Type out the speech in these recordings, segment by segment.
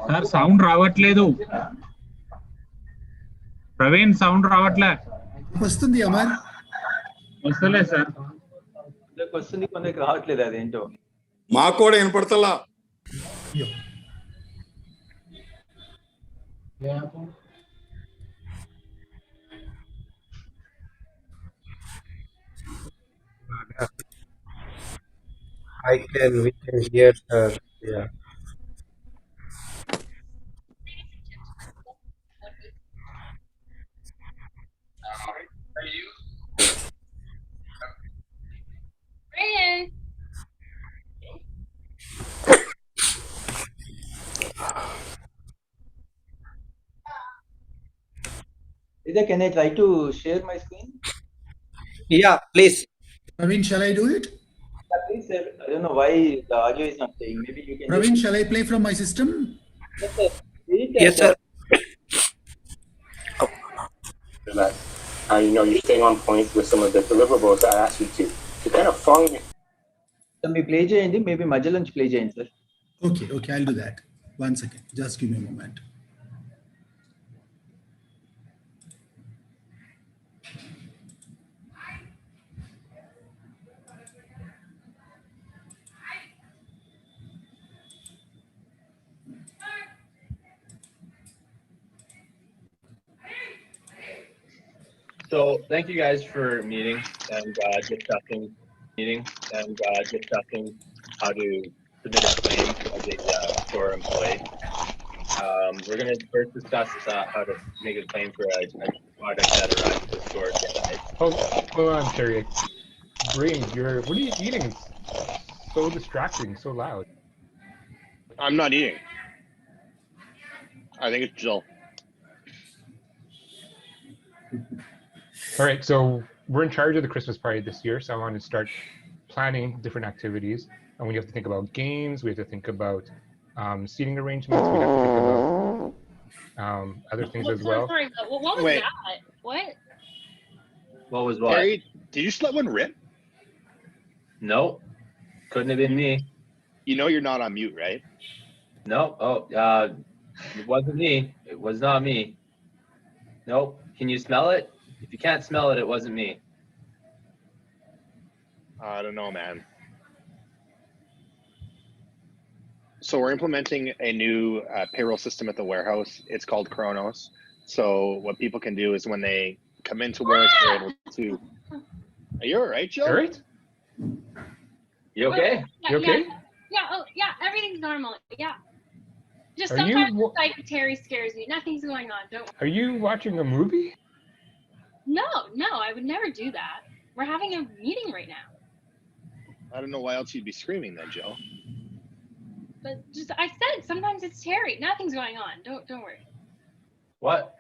Sir sound రావట్లేదు. Praveen sound రావట్లే. వస్తుంది అమర్. వస్తలే సార్. వస్తుంది కొందరికి రావట్లేదు, అదేంటో. మాకు కూడా వినపడతలా. We can hear her. Yeah. Can I try to share my screen? Yeah, please. Praveen, shall I do it? Please, sir. I don't know why the audio is not playing. Maybe you can. Praveen, shall I play from my system? Yes, sir. Yes, sir. You know, you're staying on point with some of the deliverables I asked you to kind of find. So, me play cheyandi, maybe majja lunch play cheyandi, sir. Okay, I'll do that. One second. Just give me a moment. So thank you guys for meeting and discussing how to submit a claim as a store employee. We're going to first discuss how to make a claim for a product that arrives at the store. Hold on, Terry. Breen, what are you eating? It's so distracting, so loud. I'm not eating. I think it's Jill. All right, so we're in charge of the Christmas party this year, so I want to start planning different activities. And we have to think about games, we have to think about seating arrangements, we have to think about other things as well. Sorry, what was Wait. that? What? What was what? Harry, did you just let one rip? No, couldn't have been me. You know you're not on mute, right? No, it wasn't me. It was not me. Nope. Can you smell it? If you can't smell it, it wasn't me. I don't know, man. So we're implementing a new payroll system at the warehouse. It's called Kronos. So what people can do is when they come into work, they're able to. Are you all right, Jill? All right? You okay? Yeah, You okay? Yeah, everything's normal. Yeah. Just Are you sometimes like Terry scares me. Nothing's going on. Don't. Are you watching a movie? No, I would never do that. We're having a meeting right now. I don't know why else you'd be screaming then, Jill. But just I said sometimes it's Terry. Nothing's going on. Don't worry. What?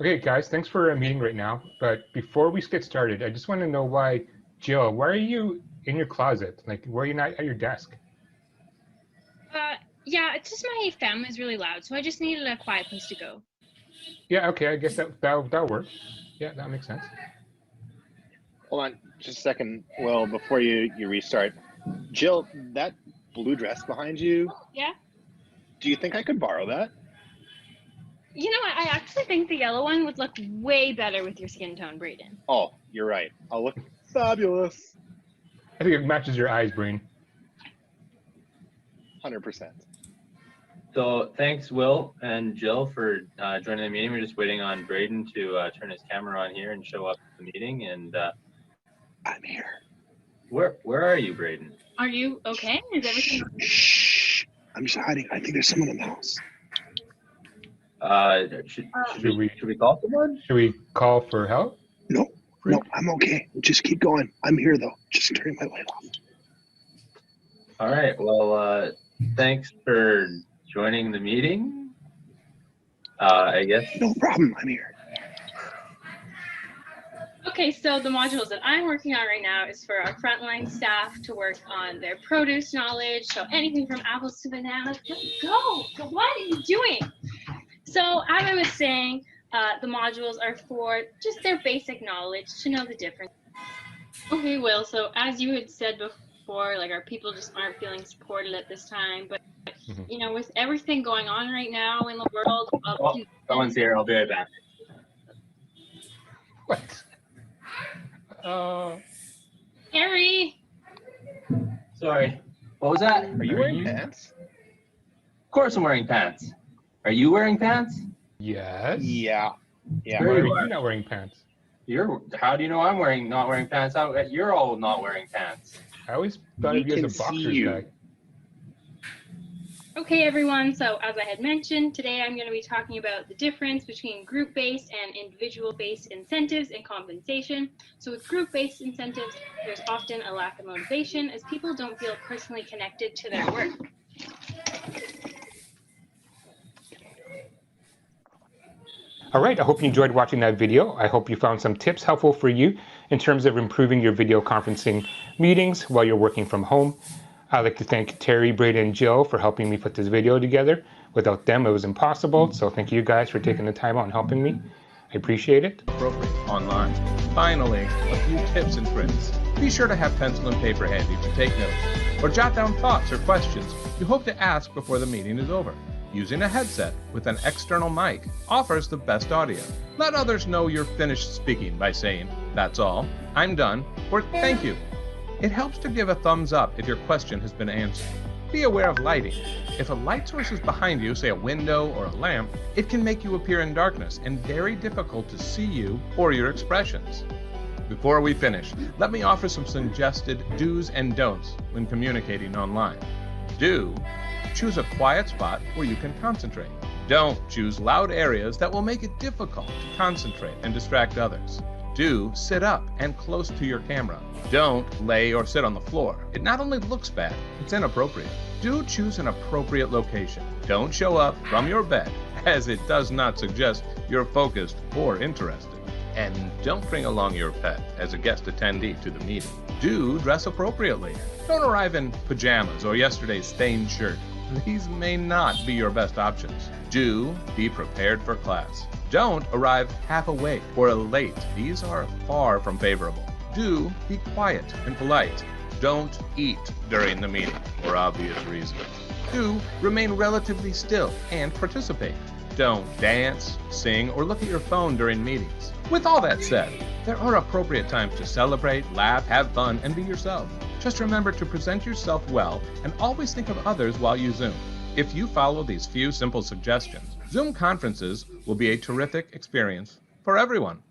Okay, guys, thanks for meeting right now. But before we get started, I just want to know why, Jill, why are you in your closet? Like, why are you not at your desk? Yeah, it's just my family's really loud, so I just needed a quiet place to go. Yeah, okay, I guess that'll work. Yeah, that makes sense. Hold on just a second. Well, before you restart, Jill, that blue dress behind you, Yeah? do you think I could borrow that? You know what? I actually think the yellow one would look way better with your skin tone, Brayden. Oh, you're right. I'll look fabulous. I think it matches your eyes, Breen. 100%. So thanks, Will and Jill, for joining the meeting. We're just waiting on Braden to turn his camera on here and show up at the meeting. And I'm here. Where are you, Braden? Are you okay? Is everything? Shh. I'm just hiding. I think there's someone in the house. Should we call someone? Should we call for help? No, I'm okay. Just keep going. I'm here though. Just turn my light off. All right. Well, thanks for joining the meeting. I guess. No problem. I'm here. Okay, so the modules that I'm working on right now is for our frontline staff to work on their produce knowledge. So anything from apples to bananas. Go! What are you doing? So as I was saying, the modules are for just their basic knowledge to know the difference. Okay, Will, so as you had said before, like our people just aren't feeling supported at this time. But Mhm. you know, with everything going on right now in the world, Oh, someone's here. I'll be right back. What? Harry, Sorry. What was that? Are you wearing pants? Of course I'm wearing pants. Are you wearing pants? Yes. Yeah. Yeah. Why are you are. you not wearing pants? How do you know I'm not wearing pants? You're all not wearing pants. I always thought We of you can as a see boxers you. guy. Okay, everyone. So as I had mentioned, today I'm going to be talking about the difference between group-based and individual-based incentives and compensation. So with group-based incentives, there's often a lack of motivation as people don't feel personally connected to their work. All right, I hope you enjoyed watching that video. I hope you found some tips helpful for you in terms of improving your video conferencing meetings while you're working from home. I'd like to thank Terry, Brady, and Jill for helping me put this video together. Without them, it was impossible. So thank you guys for taking the time out and helping me. I appreciate it. Appropriate online. Finally, a few tips and tricks. Be sure to have pencil and paper handy to take notes, or jot down thoughts or questions you hope to ask before the meeting is over. Using a headset with an external mic offers the best audio. Let others know you're finished speaking by saying, "That's all," "I'm done," or "Thank you." It helps to give a thumbs up if your question has been answered. Be aware of lighting. If a light source is behind you, say a window or a lamp, it can make you appear in darkness and very difficult to see you or your expressions. Before we finish, let me offer some suggested do's and don'ts when communicating online. Do: choose a quiet spot where you can concentrate. Don't choose loud areas that will make it difficult to concentrate and distract others. Do sit up and close to your camera. Don't lay or sit on the floor. It not only looks bad, it's inappropriate. Do choose an appropriate location. Don't show up from your bed, as it does not suggest you're focused or interested. And don't bring along your pet as a guest attendee to the meeting. Do dress appropriately. Don't arrive in pajamas or yesterday's stained shirt. These may not be your best options. Do be prepared for class. Don't arrive half awake or late. These are far from favorable. Do be quiet and polite. Don't eat during the meeting for obvious reasons. Do remain relatively still and participate. Don't dance, sing, or look at your phone during meetings. With all that said, there are appropriate times to celebrate, laugh, have fun, and be yourself. Just remember to present yourself well and always think of others while you Zoom. If you follow these few simple suggestions, Zoom conferences will be a terrific experience for everyone.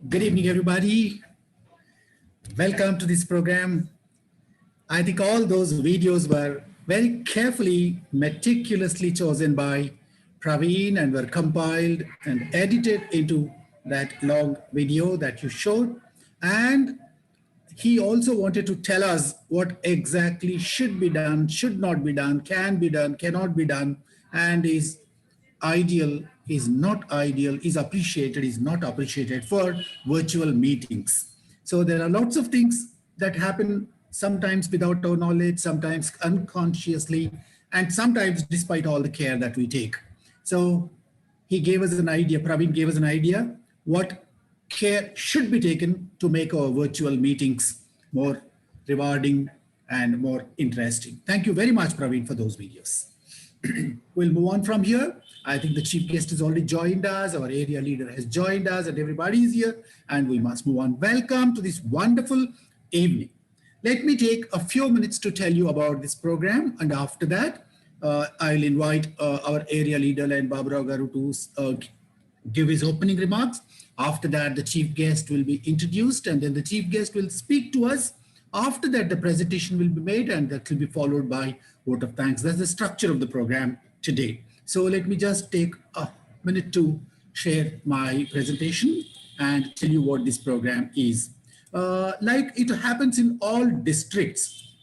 Good evening, everybody. Welcome to this program. I think all those videos were very carefully, meticulously chosen by Praveen and were compiled and edited into that long video that you showed. And he also wanted to tell us what exactly should be done, should not be done, can be done, cannot be done, and is ideal, is not ideal, is appreciated, is not appreciated for virtual meetings. So there are lots of things that happen sometimes without our knowledge, sometimes unconsciously, and sometimes despite all the care that we take. So he gave us an idea, Praveen gave us an idea what care should be taken to make our virtual meetings more rewarding and more interesting. Thank you very much, Praveen, for those videos. We'll move on from here. I think the chief guest has already joined us. Our area leader has joined us and everybody is here and we must move on. Welcome to this wonderful evening. Let me take a few minutes to tell you about this program. And after that, I'll invite our area leader and Babra Garu to give his opening remarks. After that, the chief guest will be introduced and then the chief guest will speak to us. After that, the presentation will be made and that will be followed by vote of thanks. That's the structure of the program today. So let me just take a minute to share my presentation and tell you what this program is. Like it happens in all districts,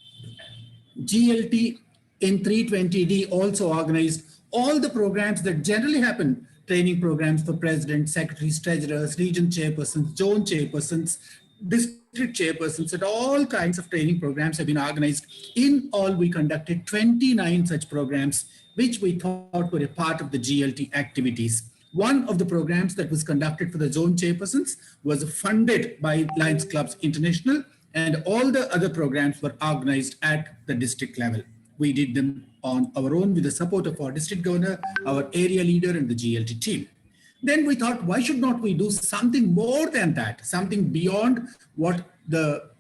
GLT in 320D also organized all the programs that generally happen, training programs for presidents, secretaries, treasurers, region chairpersons, zone chairpersons, district chairpersons, and all kinds of training programs have been organized. In all, we conducted 29 such programs, which we thought were a part of the GLT activities. One of the programs that was conducted for the zone chairpersons was funded by Lions Clubs International, and all the other programs were organized at the district level. We did them on our own with the support of our district governor, our area leader, and the GLT team. Then we thought, why should not we do something more than that, something beyond what the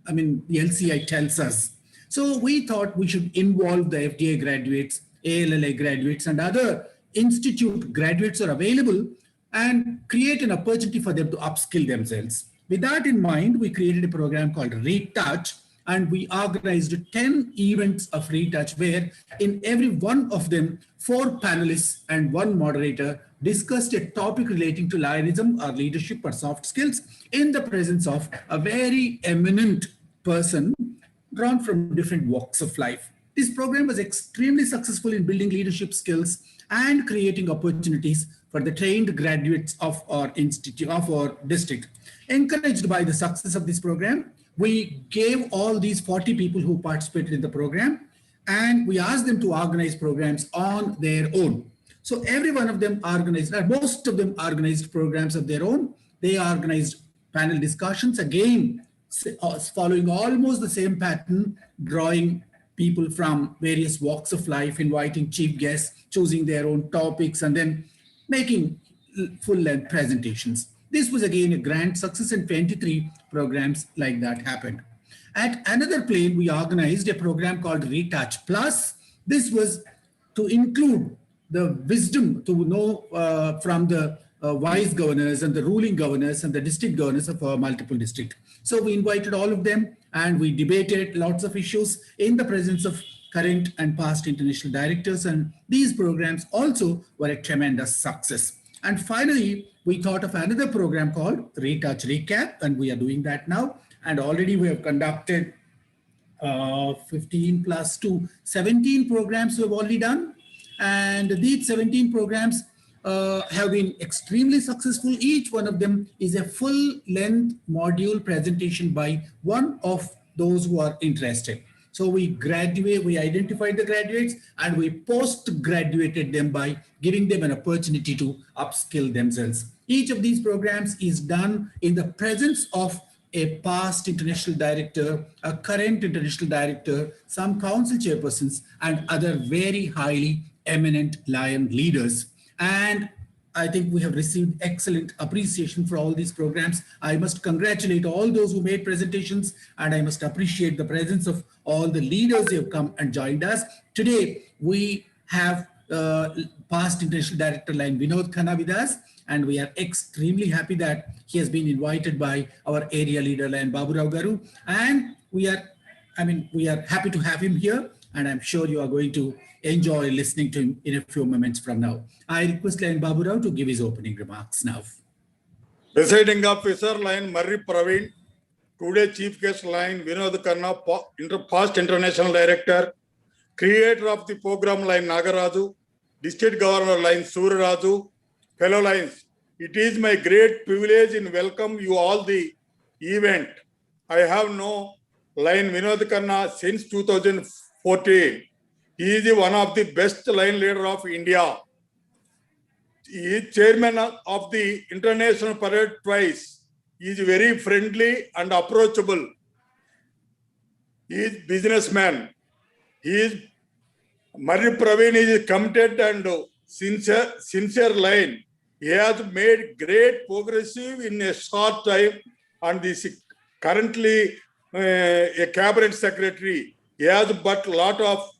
LCI tells us. So we thought we should involve the FDA graduates, ALLA graduates, and other institute graduates are available and create an opportunity for them to upskill themselves. With that in mind, we created a program called ReTouch, and we organized 10 events of ReTouch where in every one of them, 4 panelists and 1 moderator discussed a topic relating to lionism or leadership or soft skills in the presence of a very eminent person drawn from different walks of life. This program was extremely successful in building leadership skills and creating opportunities for the trained graduates of our institute, of our district. Encouraged by the success of this program, we gave all these 40 people who participated in the program and we asked them to organize programs on their own. So every one of them organized, most of them organized programs of their own. They organized panel discussions, again, following almost the same pattern, drawing people from various walks of life, inviting chief guests, choosing their own topics, and then making full-length presentations. This was again a grand success, and 23 programs like that happened. At another plane, we organized a program called ReTouch Plus. This was to include the wisdom to know from the vice governors and the ruling governors and the district governors of our multiple districts. So we invited all of them and we debated lots of issues in the presence of current and past international directors. And these programs also were a tremendous success. And finally, we thought of another program called ReTouch Recap, and we are doing that now. And already we have conducted 15 plus 2, 17 programs we have already done. And these 17 programs have been extremely successful. Each one of them is a full-length module presentation by one of those who are interested. So we identified the graduates and we post-graduated them by giving them an opportunity to upskill themselves. Each of these programs is done in the presence of a past international director, a current international director, some council chairpersons, and other very highly eminent Lion leaders. And I think we have received excellent appreciation for all these programs. I must congratulate all those who made presentations, and I must appreciate the presence of all the leaders who have come and joined us. Today, we have past international director Lion Vinod Khanna with us. And we are extremely happy that he has been invited by our area leader, Lion Baburao Garu. And we are happy to have him here. And I'm sure you are going to enjoy listening to him in a few moments from now. I request Lion Baburao to give his opening remarks now. Presiding Officer, Lion Marri Praveen. Today, Chief Guest, Lion Vinod Khanna, past International Director, creator of the program, Lion Nagaraju, District Governor, Lion Suraraju, fellow Lions. It is my great privilege in welcome you all the event. I have known Lion Vinod Khanna since 2014. He is one of the best Lion leader of India. He is chairman of the International Parade twice. He is very friendly and approachable. He is businessman. He is Marri Praveen is committed and sincere Lion. He has made great progress in a short time and is currently a cabinet secretary. He has but lot of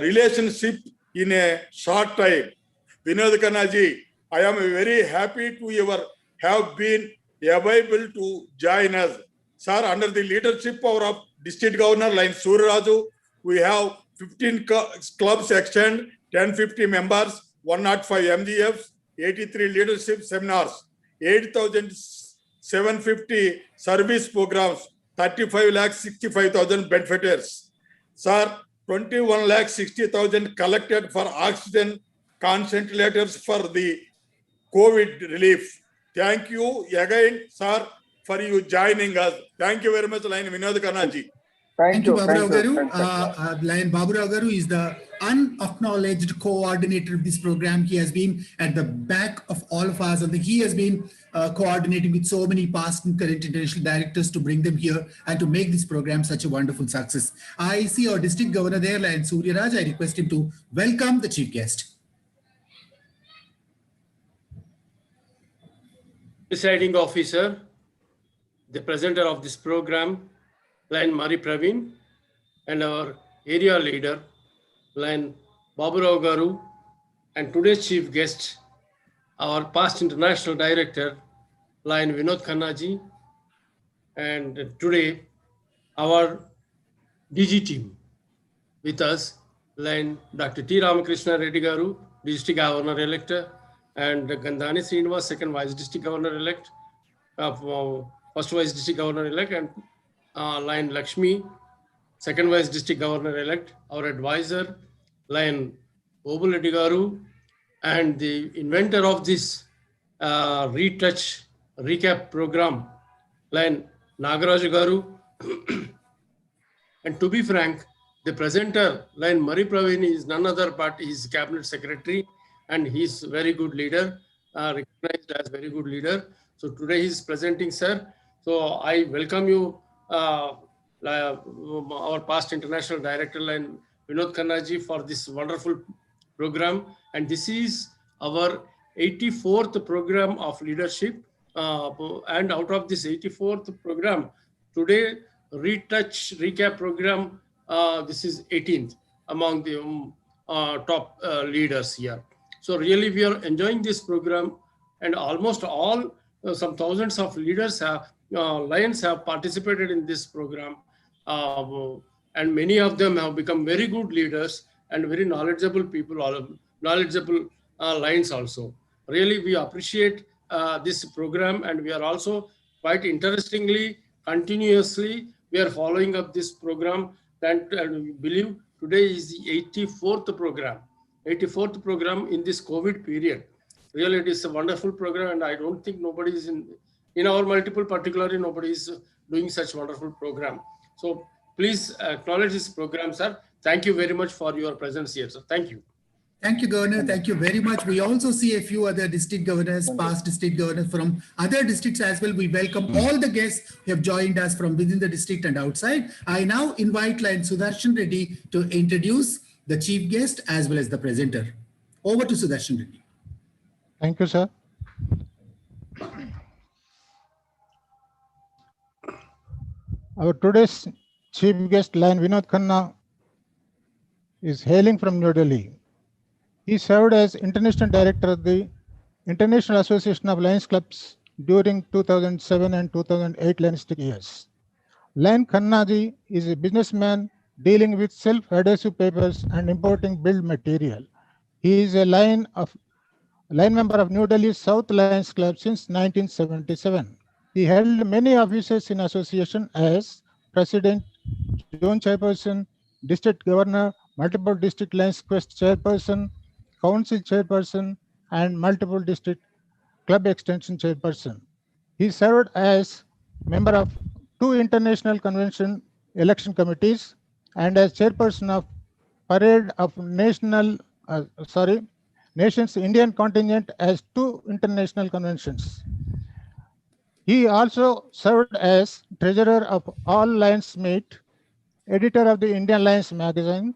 relationship in a short time. Vinod Khanna ji, I am very happy to have been available to join us. Sir, under the leadership of District Governor Lion Suraraju, we have 15 clubs extend, 1050 members, 105 MGFs, 83 leadership seminars, 8,750 service programs, 35,65,000 benefactors. Sir, 21,60,000 collected for oxygen concentrators for the COVID relief. Thank you again, sir, for you joining us. Thank you very much, Lion Vinod Khanna ji. Thank you, Baburao Garu. Lion Baburao Garu is the unacknowledged coordinator of this program. He has been at the back of all of us. I think he has been coordinating with so many past and current international directors to bring them here and to make this program such a wonderful success. I see our district governor there, Lion Suryaraj. I request him to welcome the chief guest. Presiding officer, the presenter of this program, Lion Marri Praveen, and our area leader, Lion Baburao Garu, and today's chief guest, our past international director, Lion Vinod Khanna ji, and today our DG team with us, Lion Dr. T. Ramakrishna Reddy Garu, District Governor elect, and Gandhani Srinivas, second Vice District Governor elect, first Vice District Governor elect, and Lion Lakshmi, second Vice District Governor elect, our advisor, Lion Obul Garu, and the inventor of this ReTouch recap program, Lion Nagaraj Garu. And to be frank, the presenter, Lion Marri Praveen, is none other but his cabinet secretary, and he's a very good leader, recognized as very good leader. So today he's presenting, sir. So I welcome you, our past international director, Lion Vinod Khanna ji, for this wonderful program. And this is our 84th program of leadership. And out of this 84th program, today ReTouch recap program, this is 18th among the top leaders here. So really we are enjoying this program, and almost all, some thousands of leaders have, Lions have participated in this program. And many of them have become very good leaders and very knowledgeable people, knowledgeable Lions also. Really, we appreciate this program, and we are also quite interestingly, continuously, we are following up this program, and we believe today is the 84th program. 84th program in this COVID period. Really, it is a wonderful program, and I don't think nobody is in our multiple, particularly nobody is doing such wonderful program. So please acknowledge this program, sir. Thank you very much for your presence here, sir. Thank you. Thank you, Governor. Thank you very much. We also see a few other district governors, past district governors from other districts as well. We welcome all the guests who have joined us from within the district and outside. I now invite Lion Sudarshan Reddy to introduce the chief guest as well as the presenter. Over to Sudarshan Reddy. Thank you, sir. Our today's chief guest, Lion Vinod Khanna, is hailing from New Delhi. He served as International Director of the International Association of Lions Clubs during 2007 and 2008 Lionstic years. Lion Khannaji is a businessman dealing with self-adhesive papers and importing build material. He is a line member of New Delhi South Lions Club since 1977. He held many offices in association as president, zone chairperson, district governor, multiple district Lions Quest chairperson, council chairperson, and multiple district club extension chairperson. He served as member of 2 international convention election committees and as chairperson of parade of nation's Indian contingent as 2 international conventions. He also served as treasurer of All Lions Meet, editor of the Indian Lions magazine,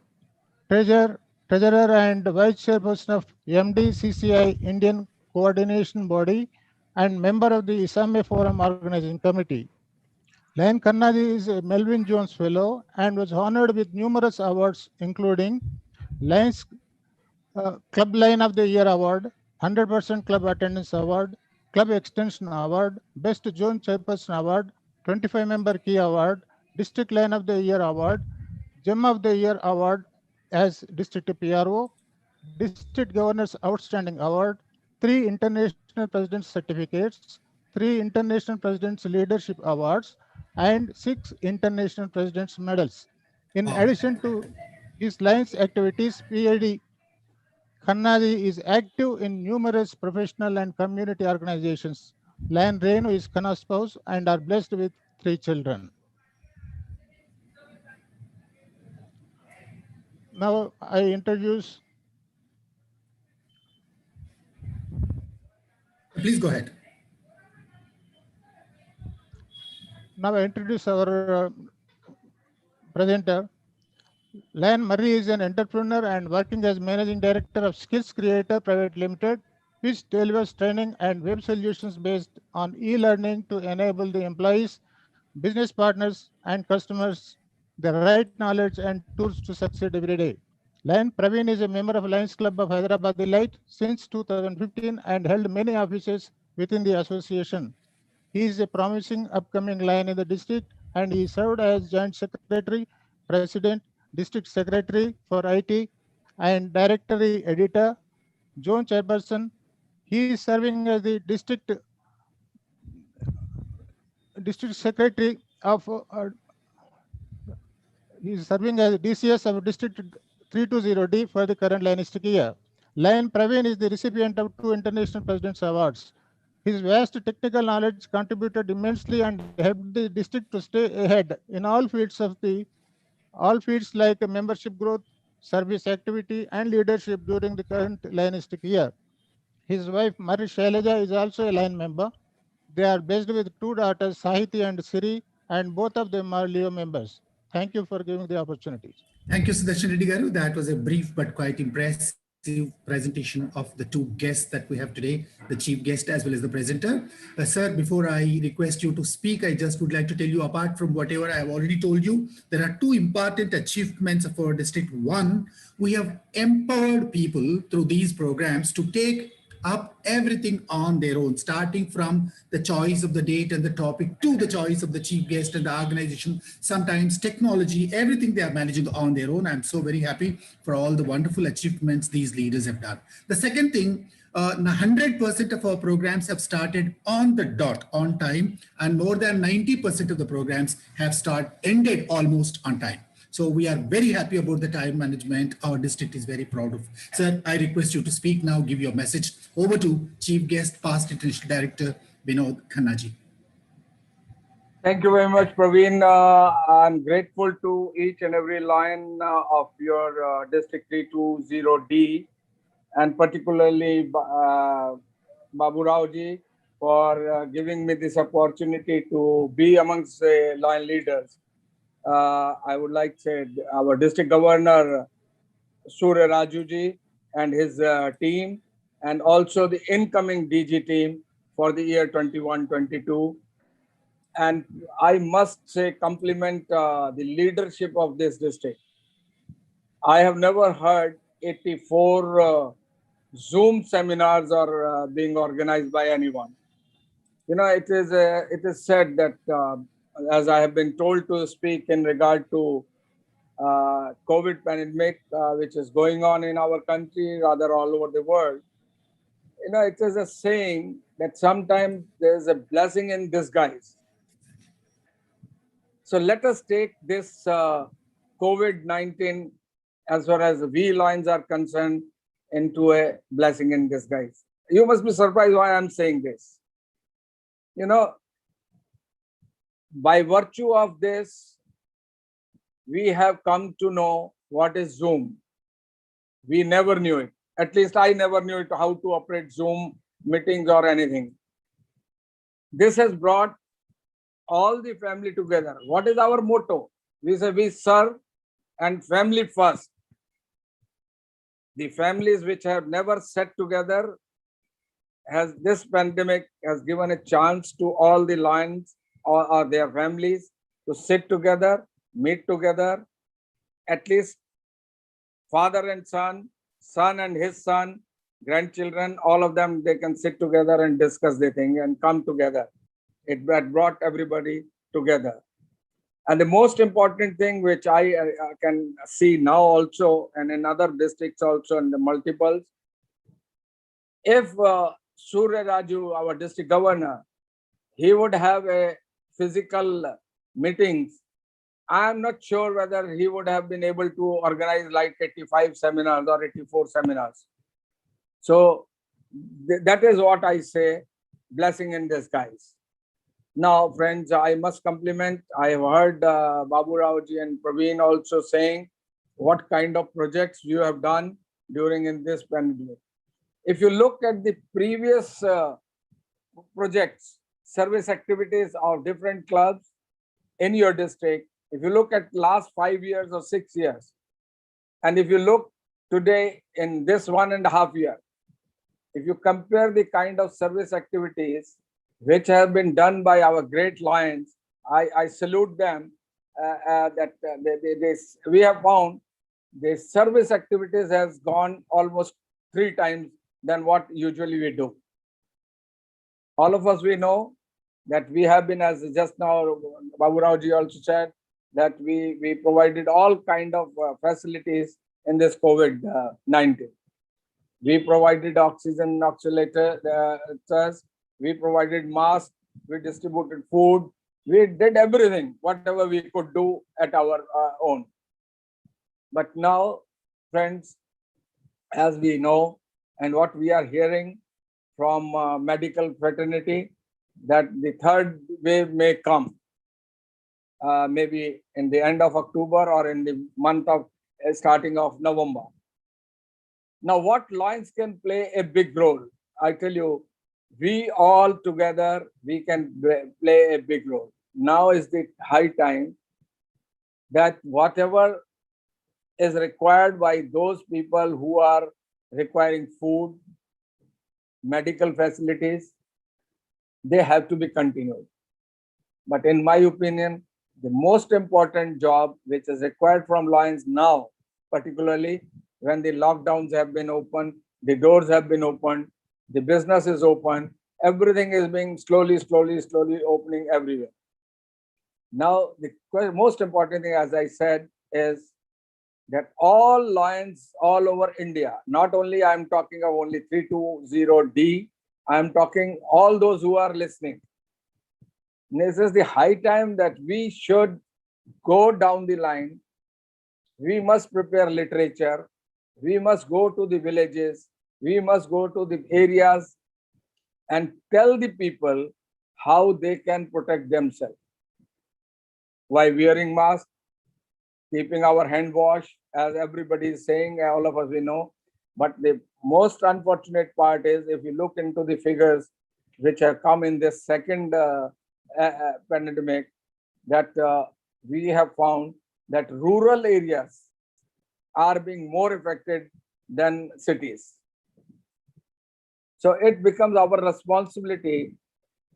treasurer and vice chairperson of MDCCI Indian Coordination Body, and member of the Isame Forum Organizing Committee. Lion Karnadi is a Melvin Jones Fellow and was honored with numerous awards, including Lions Club Line of the Year Award, 100% Club Attendance Award, Club Extension Award, Best Zone Chairperson Award, 25-member Key Award, District Line of the Year Award, Gem of the Year Award as District PRO, District Governor's Outstanding Award, 3 International President's Certificates, 3 International President's Leadership Awards, and 6 International President's Medals. In addition to his Lions activities, PID Khannaji is active in numerous professional and community organizations. Lion Renu is Khanna's spouse and are blessed with 3 children. Now I introduce. Please go ahead. Now I introduce our presenter. Lion Marri is an entrepreneur and working as managing director of Skills Creator Private Limited, which delivers training and web solutions based on e-learning to enable the employees, business partners, and customers the right knowledge and tools to succeed every day. Lion Praveen is a member of Lions Club of Hyderabad Delight since 2015 and held many offices within the association. He is a promising upcoming Lion in the district and he served as Joint Secretary, President, District Secretary for IT and Directory Editor, Zone Chairperson. He is serving as the District Secretary of he is serving as DCS of District 320D for the current Lionistic year. Lion Praveen is the recipient of 2 International President's Awards. His vast technical knowledge contributed immensely and helped the district to stay ahead in all fields like membership growth, service activity, and leadership during the current Lionistic year. His wife Marri Shailaja is also a Lion member. They are blessed with 2 daughters, Sahiti and Siri, and both of them are Leo members. Thank you for giving the opportunity. Thank you, Sudarshan Reddy Garu. That was a brief but quite impressive presentation of the 2 guests that we have today, the chief guest as well as the presenter. Sir, before I request you to speak, I just would like to tell you, apart from whatever I have already told you, there are 2 important achievements of our district. One, we have empowered people through these programs to take up everything on their own, starting from the choice of the date and the topic to the choice of the chief guest and the organization, sometimes technology, everything they are managing on their own. I'm so very happy for all the wonderful achievements these leaders have done. The second thing, 100% of our programs have started on the dot, on time, and more than 90% of the programs have ended almost on time. So we are very happy about the time management. Our district is very proud of. Sir, I request you to speak now, give your message. Over to Chief Guest, Past International Director, Vinod Khannaji. Thank you very much, Praveen. I'm grateful to each and every Lion of your District 320D, and particularly Babu Raoji for giving me this opportunity to be amongst the Lion leaders. I would like to say our district governor, Surya Rajuji, and his team, and also the incoming DG team for the year 21-22. And I must say, compliment the leadership of this district. I have never heard 84 Zoom seminars are being organized by anyone. You know, it is said that as I have been told to speak in regard to COVID pandemic, which is going on in our country, rather all over the world. You know, it is a saying that sometimes there is a blessing in disguise. So let us take this COVID-19, as far as we Lions are concerned, into a blessing in disguise. You must be surprised why I'm saying this. You know, by virtue of this, we have come to know what is Zoom. We never knew it. At least I never knew it, how to operate Zoom meetings or anything. This has brought all the family together. What is our motto? We say we serve and family first. The families which have never sat together, has this pandemic has given a chance to all the Lions or their families to sit together, meet together, at least father and son, son and his son, grandchildren, all of them, they can sit together and discuss the thing and come together. It brought everybody together. And the most important thing which I can see now also, and in other districts also, in the multiples, if Surya Raju, our district governor, he would have a physical meetings, I am not sure whether he would have been able to organize like 85 seminars or 84 seminars. So that is what I say, blessing in disguise. Now, friends, I must compliment. I have heard Babu Raoji and Praveen also saying what kind of projects you have done during in this pandemic. If you look at the previous projects, service activities of different clubs in your district, if you look at last 5 years or 6 years, and if you look today in this 1.5 year, if you compare the kind of service activities which have been done by our great Lions, I salute them. We have found the service activities has gone almost 3 times than what usually we do. All of us, we know that we have been, as just now Babu Raoji also said, that we provided all kind of facilities in this COVID-19. We provided oxygen oxygenators, we provided masks, we distributed food, we did everything, whatever we could do at our own. But now, friends, as we know, and what we are hearing from medical fraternity, that the third wave may come, maybe in the end of October or in the month of starting of November. Now, what Lions can play a big role? I tell you, we all together, we can play a big role. Now is the high time that whatever is required by those people who are requiring food, medical facilities, they have to be continued. But in my opinion, the most important job which is required from Lions now, particularly when the lockdowns have been opened, the doors have been opened, the business is open, everything is being slowly opening everywhere. Now, the most important thing, as I said, is that all Lions all over India, not only I'm talking of only 320D, I'm talking all those who are listening. This is the high time that we should go down the line. We must prepare literature. We must go to the villages. We must go to the areas and tell the people how they can protect themselves by wearing masks, keeping our hand wash, as everybody is saying, all of us we know. But the most unfortunate part is, if you look into the figures which have come in this second pandemic, that we have found that rural areas are being more affected than cities. So it becomes our responsibility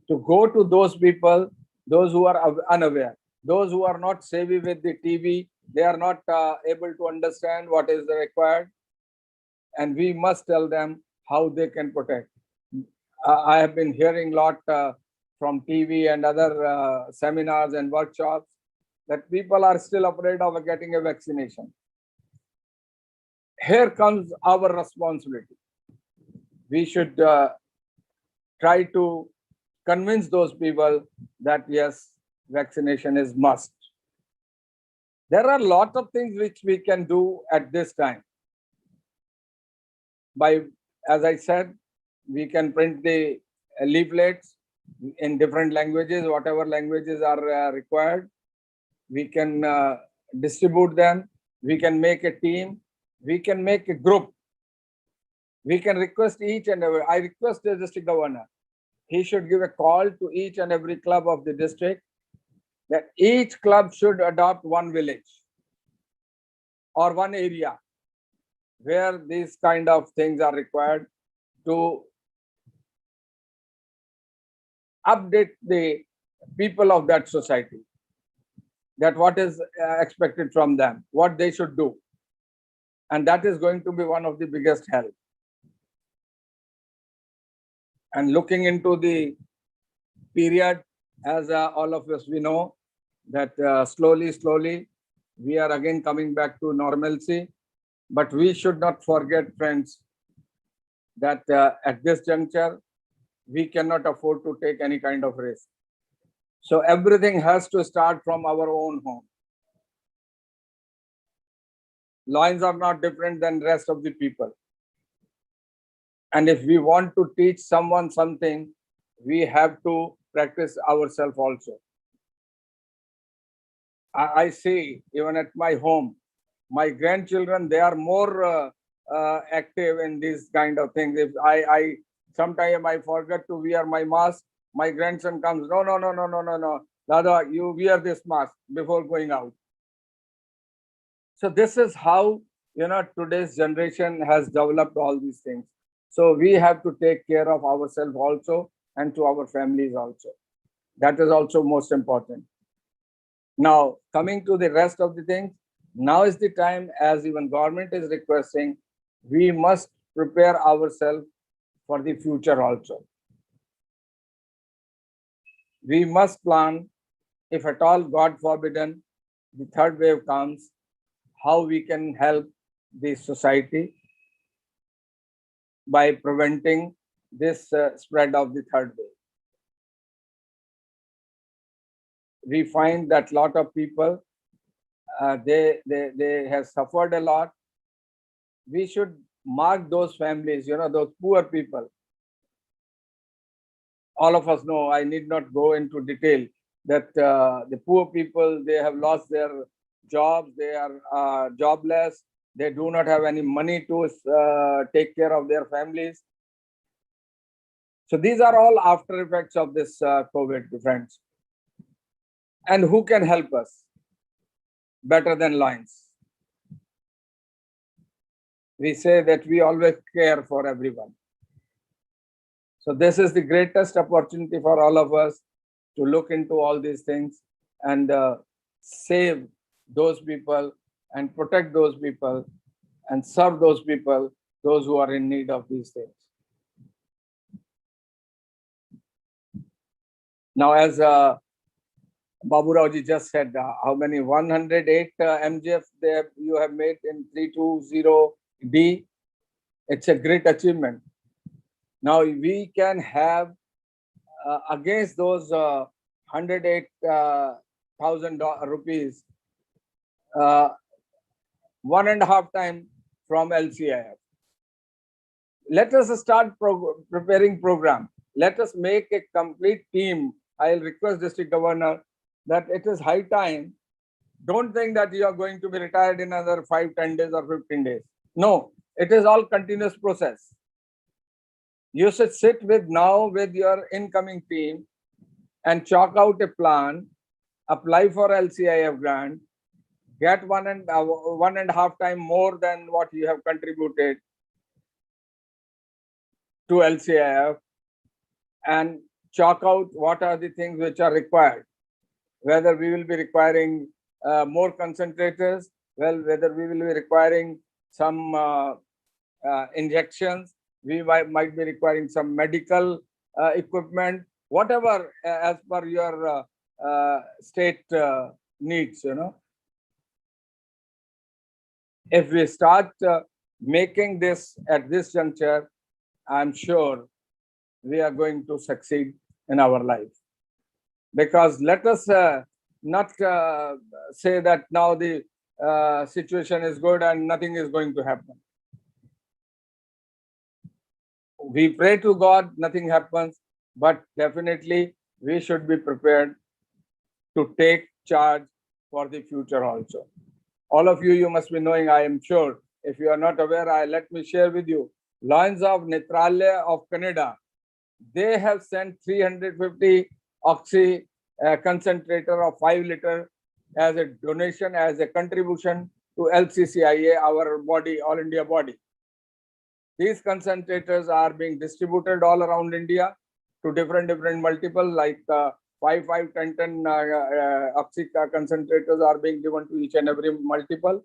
to go to those people, those who are unaware, those who are not savvy with the TV, they are not able to understand what is required. and we must tell them how they can protect. I have been hearing a lot from TV and other seminars and workshops that people are still afraid of getting a vaccination. Here comes our responsibility. We should try to convince those people that yes, vaccination is must. There are a lot of things which we can do at this time. By, as I said, we can print the leaflets in different languages, whatever languages are required. We can distribute them. We can make a team. We can make a group. We can request each and every, I request the district governor, he should give a call to each and every club of the district that each club should adopt one village or one area where these kind of things are required to update the people of that society, that what is expected from them, what they should do. And that is going to be one of the biggest help. And looking into the period, as all of us we know, that slowly, we are again coming back to normalcy. But we should not forget, friends, that at this juncture, we cannot afford to take any kind of risk. So everything has to start from our own home. Lions are not different than the rest of the people. And if we want to teach someone something, we have to practice ourselves also. I see, even at my home, my grandchildren, they are more active in these kind of things. If I sometimes I forget to wear my mask, my grandson comes, no, Dada, you wear this mask before going out. So this is how, today's generation has developed all these things. So we have to take care of ourselves also and to our families also. That is also most important. Now, coming to the rest of the things, now is the time, as even government is requesting, we must prepare ourselves for the future also. We must plan, if at all, God forbidden, the third wave comes, how we can help the society by preventing this spread of the third wave. We find that a lot of people, they have suffered a lot. We should mark those families, those poor people. All of us know, I need not go into detail, that the poor people, they have lost their jobs, they are jobless, they do not have any money to take care of their families. So these are all after effects of this COVID, friends. And who can help us better than Lions? We say that we always care for everyone. So this is the greatest opportunity for all of us to look into all these things and save those people and protect those people and serve those people, those who are in need of these things. Now, as Babu Raoji just said, how many 108 MGF you have made in 320D. It's a great achievement. Now we can have against those 108,000 rupees 1.5 times from LCIF. Let us start preparing program. Let us make a complete team. I'll request District Governor that it is high time. Don't think that you are going to be retired in another 5, 10 days or 15 days. No, it is all continuous process. You should sit with your incoming team and chalk out a plan, apply for LCIF grant, get 1.5 times more than what you have contributed to LCIF, and chalk out what are the things which are required. Whether we will be requiring more concentrators, whether we will be requiring some injections. We might be requiring some medical equipment, whatever as per your state needs, you know. If we start making this at this juncture, I'm sure we are going to succeed in our life. Because let us not say that now the situation is good and nothing is going to happen. We pray to God, nothing happens, but definitely we should be prepared to take charge for the future also. All of you must be knowing, I am sure. If you are not aware, let me share with you. Lions of Netralia of Canada, they have sent 350 oxy concentrator of 5 liter as a donation, as a contribution to LCCIA, our body, All India body. These concentrators are being distributed all around India to different multiple, like 5, 10 oxy concentrators are being given to each and every multiple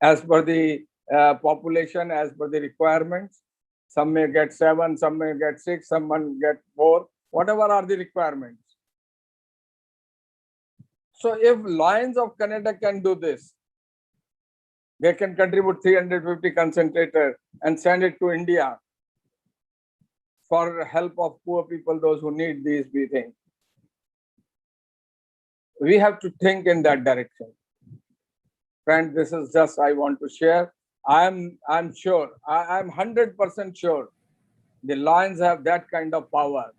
as per the population, as per the requirements. Some may get 7, some may get 6, someone get 4, whatever are the requirements. So if Lions of Canada can do this, they can contribute 350 concentrator and send it to India for help of poor people, those who need these things. We have to think in that direction. Friend, this is just I want to share. I'm sure, I'm 100% sure the Lions have that kind of power.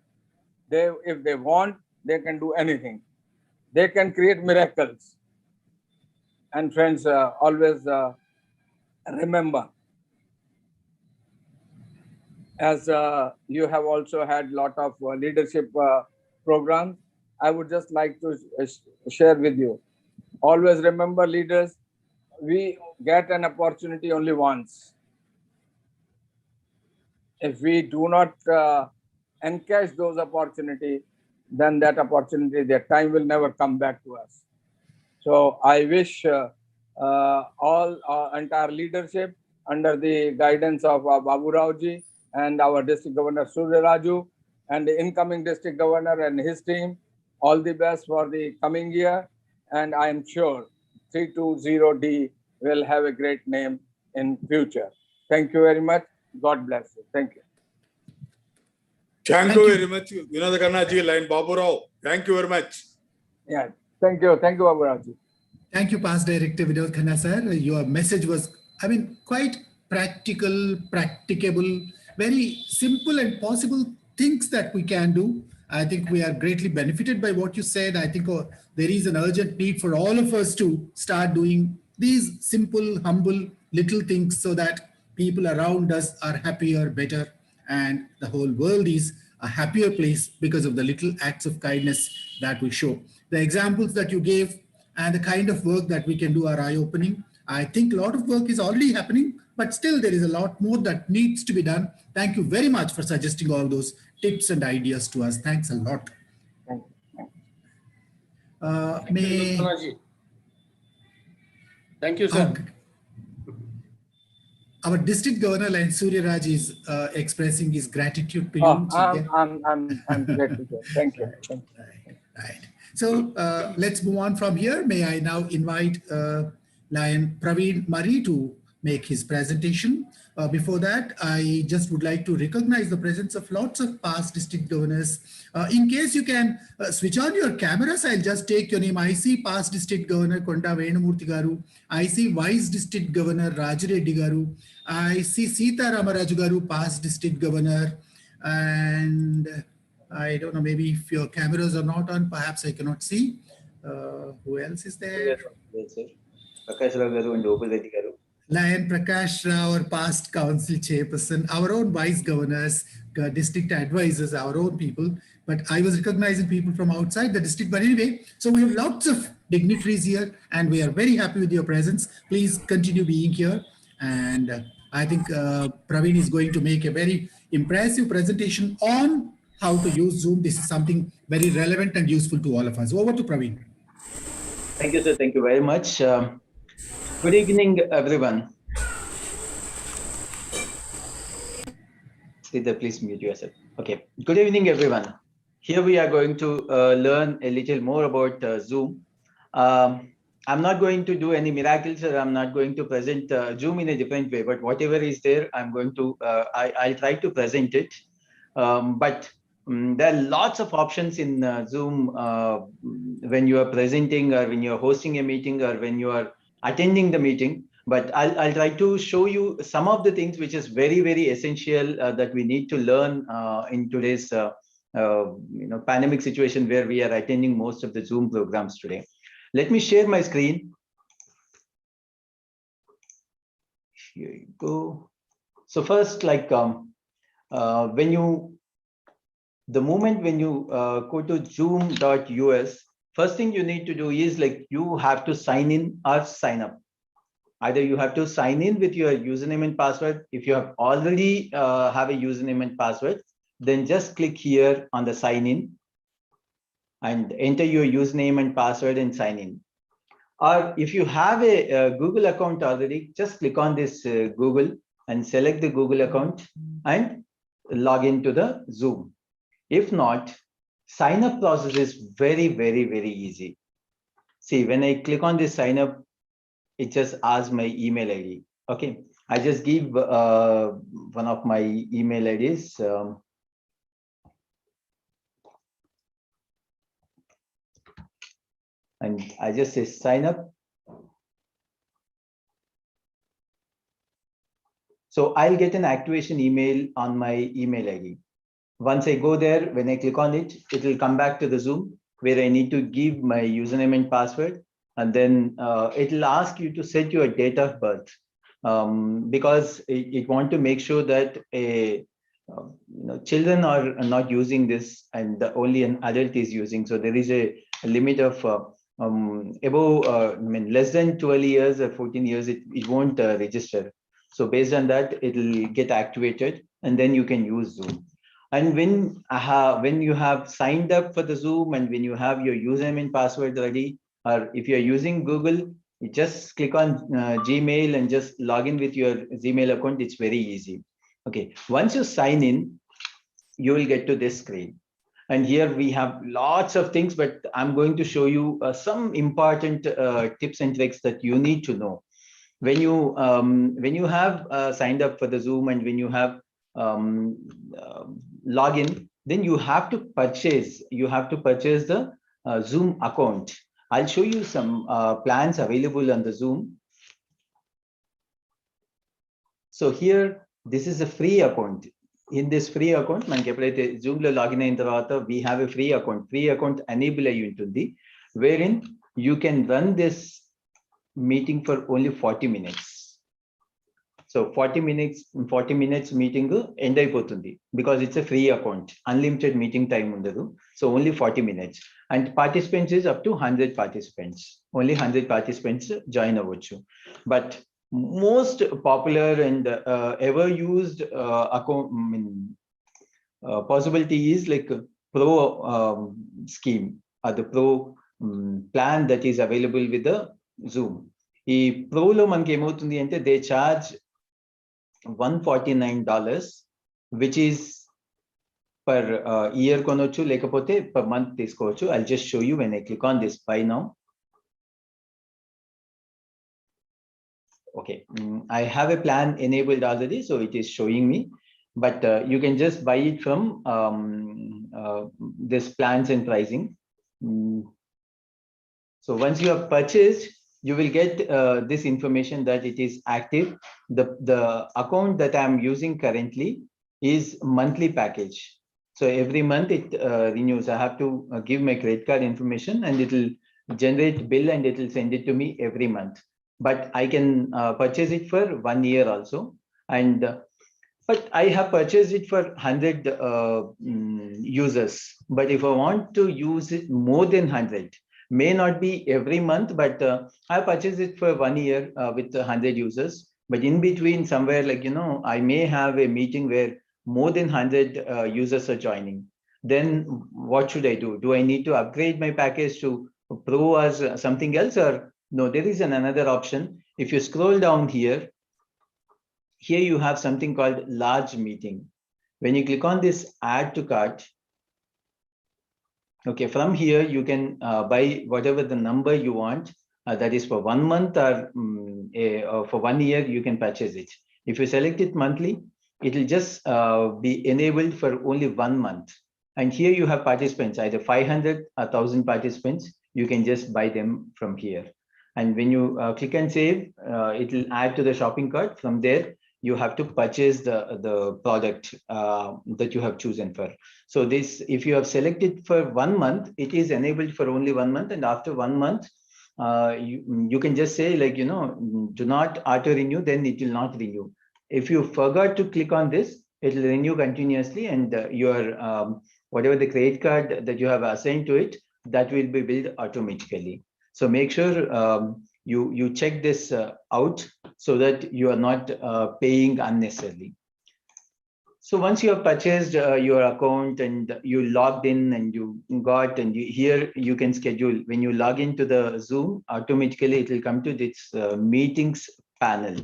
If they want, they can do anything. They can create miracles. And friends, always remember, as you have also had lot of leadership programs, I would just like to share with you. Always remember, leaders, we get an opportunity only once. If we do not encash those opportunities, then that opportunity, that time will never come back to us. So I wish all entire leadership under the guidance of Babu Raoji and our district governor Surya Raju and the incoming district governor and his team, all the best for the coming year. And I am sure 320D will have a great name in future. Thank you very much. God bless you. Thank you. Thank you very much, Vinod Khanna ji, line Babu Rao. Thank you very much. Yeah, thank you. Thank you, Babu Raoji. Thank you, Past Director Vinod Khanna, sir. Your message was, quite practical, practicable, very simple and possible things that we can do. I think we are greatly benefited by what you said. I think there is an urgent need for all of us to start doing these simple, humble, little things so that people around us are happier, better, and the whole world is a happier place because of the little acts of kindness that we show. The examples that you gave and the kind of work that we can do are eye-opening. I think a lot of work is already happening, but still there is a lot more that needs to be done. Thank you very much for suggesting all those tips and ideas to us. Thanks a lot. Thank you, sir. Our district governor, Lion Surya Raj, is expressing his gratitude to you. I'm grateful. Thank you. Right. So let's move on from here. May I now invite Lion Praveen Marri to make his presentation. Before that, I just would like to recognize the presence of lots of past district governors. In case you can switch on your cameras, I'll just take your name. I see past district governor Konda Venamurthy Garu. I see vice district governor Rajareddy Garu. I see Sita Ramaraju Garu, past district governor. And I don't know, maybe if your cameras are not on, perhaps I cannot see. Who else is there? Yes, sir. Prakash Rao Garu and Opal Reddy Garu. Lion Prakash Rao, our past council chairperson, our own vice governors, district advisors, our own people. But I was recognizing people from outside the district. But anyway, so we have lots of dignitaries here and we are very happy with your presence. Please continue being here. And I think Praveen is going to make a very impressive presentation on how to use Zoom. This is something very relevant and useful to all of us. Over to Praveen. Thank you, sir. Thank you very much. Good evening, everyone. Sridhar, please mute yourself. Okay. Good evening, everyone. Here we are going to learn a little more about Zoom. I'm not going to do any miracles, or I'm not going to present Zoom in a different way, but whatever is there, I'm going to, I'll try to present it. There are lots of options in Zoom when you are presenting, or when you're hosting a meeting, or when you are attending the meeting. But I'll try to show you some of the things which is very, very essential that we need to learn in today's pandemic situation where we are attending most of the Zoom programs today. Let me share my screen. Here you go. So first, like the moment when you go to zoom.us, first thing you need to do is like you have to sign in or sign up. Either you have to sign in with your username and password. If you have already have a username and password, then just click here on the sign in and enter your username and password and sign in. Or if you have a Google account already, just click on this Google and select the Google account and log into the Zoom. If not, sign up process is very, very, very easy. See, when I click on this sign up, it just asks my email ID. Okay, I just give one of my email IDs. And I just say sign up. So I'll get an activation email on my email ID. Once I go there, when I click on it, it will come back to the Zoom where I need to give my username and password. And then it will ask you to set your date of birth because it want to make sure that children are not using this and only an adult is using. So there is a limit of above, less than 12 years or 14 years, it won't register. So based on that, it will get activated and then you can use Zoom. And when you have signed up for the Zoom and when you have your username and password ready, or if you're using Google, you just click on Gmail and just log in with your Gmail account. It's very easy. Okay, once you sign in, you will get to this screen. And here we have lots of things, but I'm going to show you some important tips and tricks that you need to know. When you have signed up for the Zoom and when you have login, then you have to purchase the Zoom account. I'll show you some plans available on the Zoom. So here, this is a free account. In this free account, manaki eppudaithe Zoom lo login ayin tarvata we have a free account. Free account enable ayi untundi, wherein you can run this meeting for only 40 minutes. So 40 minutes meeting end అయిపోతుంది because it's a free account. Unlimited meeting time ఉండదు. So only 40 minutes. And participants is up to 100 participants. Only 100 participants join అవ్వచ్చు. But most popular and ever used account possibility is like pro scheme or the pro plan that is available with the Zoom. ఈ ప్రోలో మనకి ఏమవుతుంది అంటే they charge $149, which is per year కొనొచ్చు లేకపోతే per month తీసుకోవచ్చు. I'll just show you when I click on this buy now. Okay, I have a plan enabled already, so it is showing me, but you can just buy it from this plans and pricing. So once you have purchased, you will get this information that it is active. The account that I'm using currently is monthly package. So every month it renews. I have to give my credit card information and it will generate bill and it will send it to me every month. But I can purchase it for 1 year also. And but I have purchased it for 100 users. But if I want to use it more than 100, may not be every month, but I purchased it for 1 year with 100 users. But in between somewhere, like, I may have a meeting where more than 100 users are joining. Then what should I do? Do I need to upgrade my package to Pro as something else, or no? There is another option. If you scroll down here you have something called large meeting. When you click on this add to cart, okay, from here you can buy whatever the number you want. That is for 1 month or for 1 year, you can purchase it. If you select it monthly, it will just be enabled for only 1 month. And here you have participants, either 500 or 1,000 participants. You can just buy them from here. And when you click and save, it will add to the shopping cart. From there, you have to purchase the product that you have chosen for. So this, if you have selected for 1 month, it is enabled for only 1 month. And after 1 month, you can just say, like, do not auto renew, then it will not renew. If you forgot to click on this, it will renew continuously, and your whatever the credit card that you have assigned to it, that will be billed automatically. So make sure you check this out so that you are not paying unnecessarily. So once you have purchased your account and you logged in and you got, and here you can schedule. When you log into the Zoom, automatically it will come to this meetings panel.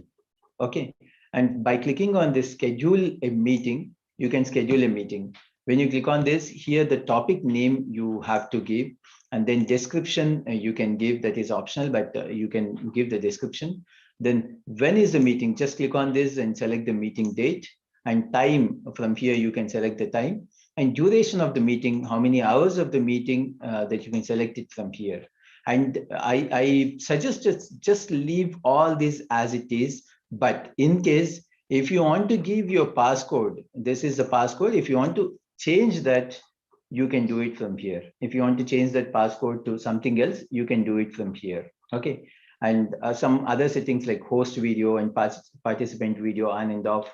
Okay. And by clicking on this schedule a meeting, you can schedule a meeting. When you click on this, here the topic name you have to give, and then description you can give, that is optional, but you can give the description. Then when is the meeting? Just click on this and select the meeting date, and time. From here you can select the time, and duration of the meeting, how many hours of the meeting, that you can select it from here. And I suggest just leave all this as it is. But in case, if you want to give your passcode, this is the passcode. If you want to change that, you can do it from here. If you want to change that passcode to something else, you can do it from here. Okay. And some other settings like host video and participant video on and off,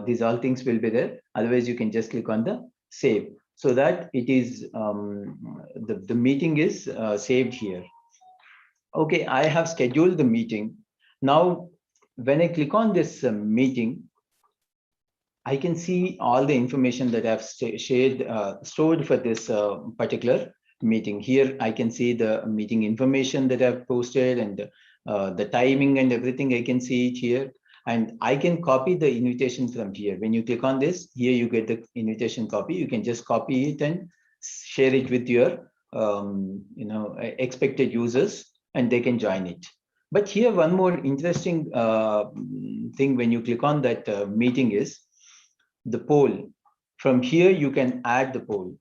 these all things will be there. Otherwise, you can just click on the save, so that it is the meeting is saved here. Okay, I have scheduled the meeting. Now, when I click on this meeting, I can see all the information that I've stored for this particular meeting. Here, I can see the meeting information that I've posted, and the timing and everything. I can see it here, and I can copy the invitation from here. When you click on this, here you get the invitation copy. You can just copy it and share it with your expected users, and they can join it. But here, one more interesting thing when you click on that meeting is the poll. From here, you can add the poll.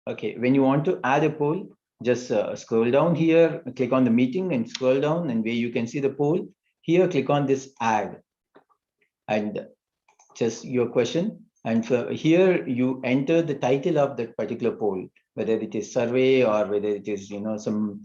Okay, when you want to add a poll, just scroll down here, click on the meeting and scroll down, and where you can see the poll, here click on this add, and just your question. And here you enter the title of that particular poll, whether it is survey or whether it is some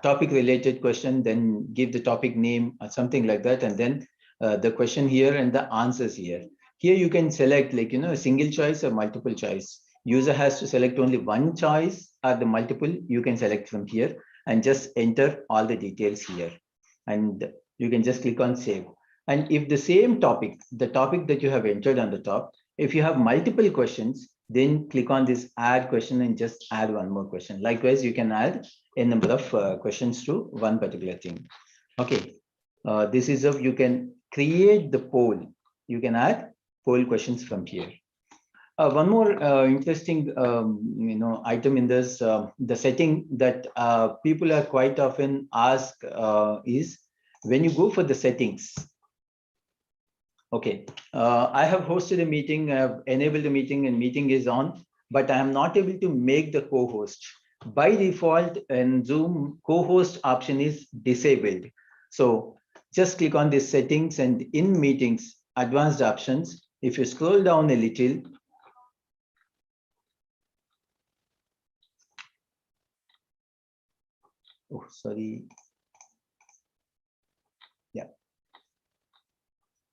topic related question, then give the topic name or something like that, and then the question here and the answers here. Here you can select like a single choice or multiple choice. User has to select only one choice or the multiple. You can select from here and just enter all the details here, and you can just click on save. And if the same topic, the topic that you have entered on the top, if you have multiple questions, then click on this add question and just add one more question. Likewise, you can add a number of questions to one particular thing. Okay, this is how you can create the poll. You can add poll questions from here. One more interesting item in this, the setting that people are quite often asked is when you go for the settings. Okay, I have hosted a meeting, I have enabled the meeting, and meeting is on, but I am not able to make the co-host. By default in Zoom, co-host option is disabled. So just click on this settings, and in meetings, advanced options. If you scroll down a little, oh, sorry. Yeah.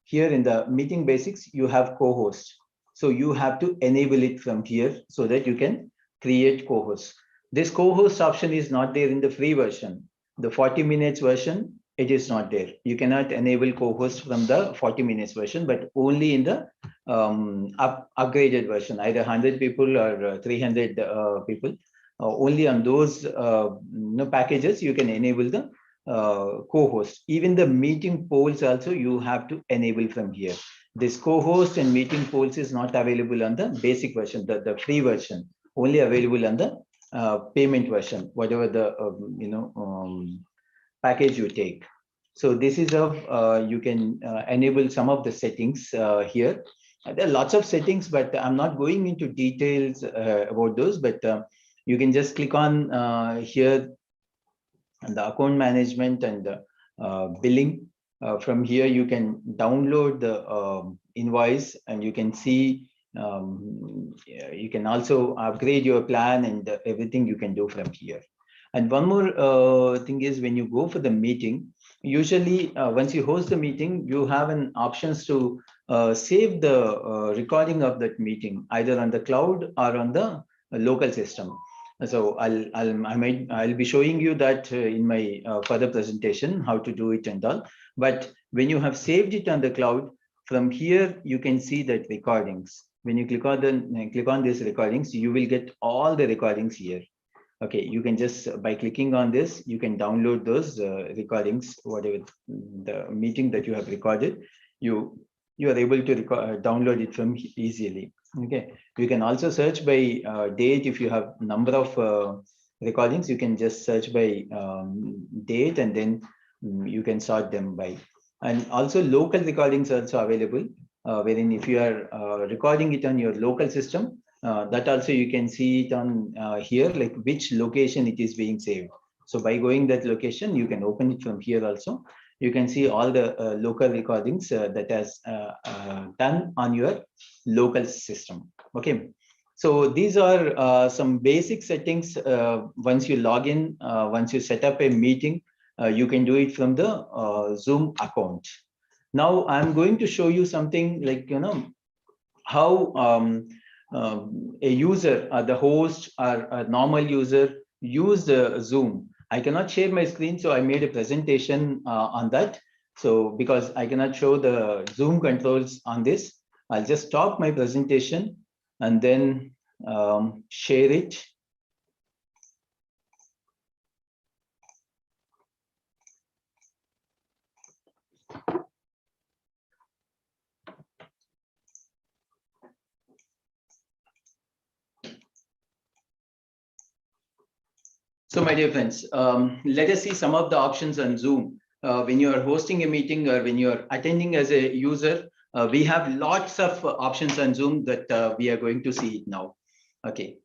Here in the meeting basics, you have co-host. So you have to enable it from here so that you can create co-host. This co-host option is not there in the free version. The 40 minutes version, it is not there. You cannot enable co-host from the 40 minutes version, but only in the upgraded version, either 100 people or 300 people. Only on those packages you can enable the co-host. Even the meeting polls also you have to enable from here. This co-host and meeting polls is not available on the basic version, the free version, only available on the payment version, whatever the package you take. So this is how you can enable some of the settings here. There are lots of settings, but I'm not going into details about those, but you can just click on here and the account management and the billing. From here, you can download the invoice and you can see, you can also upgrade your plan and everything you can do from here. And one more thing is when you go for the meeting, usually once you host the meeting, you have an options to save the recording of that meeting either on the cloud or on the local system. So I'll be showing you that in my further presentation how to do it and all. But when you have saved it on the cloud, from here you can see that recordings. When you click on these recordings, you will get all the recordings here. Okay, you can just by clicking on this, you can download those recordings, whatever the meeting that you have recorded. You are able to download it from easily. Okay, you can also search by date. If you have number of recordings, you can just search by date and then you can sort them by. And also local recordings are also available, wherein if you are recording it on your local system, that also you can see it on here, like which location it is being saved. So by going that location, you can open it from here also. You can see all the local recordings that has done on your local system. Okay, so these are some basic settings. Once you log in, once you set up a meeting, you can do it from the Zoom account. Now I'm going to show you something like, how a user, the host or a normal user use the Zoom. I cannot share my screen, so I made a presentation on that. So because I cannot show the Zoom controls on this, I'll just stop my presentation and then share it. So my dear friends, let us see some of the options on Zoom. When you are hosting a meeting or when you are attending as a user, we have lots of options on Zoom that we are going to see it now. Okay.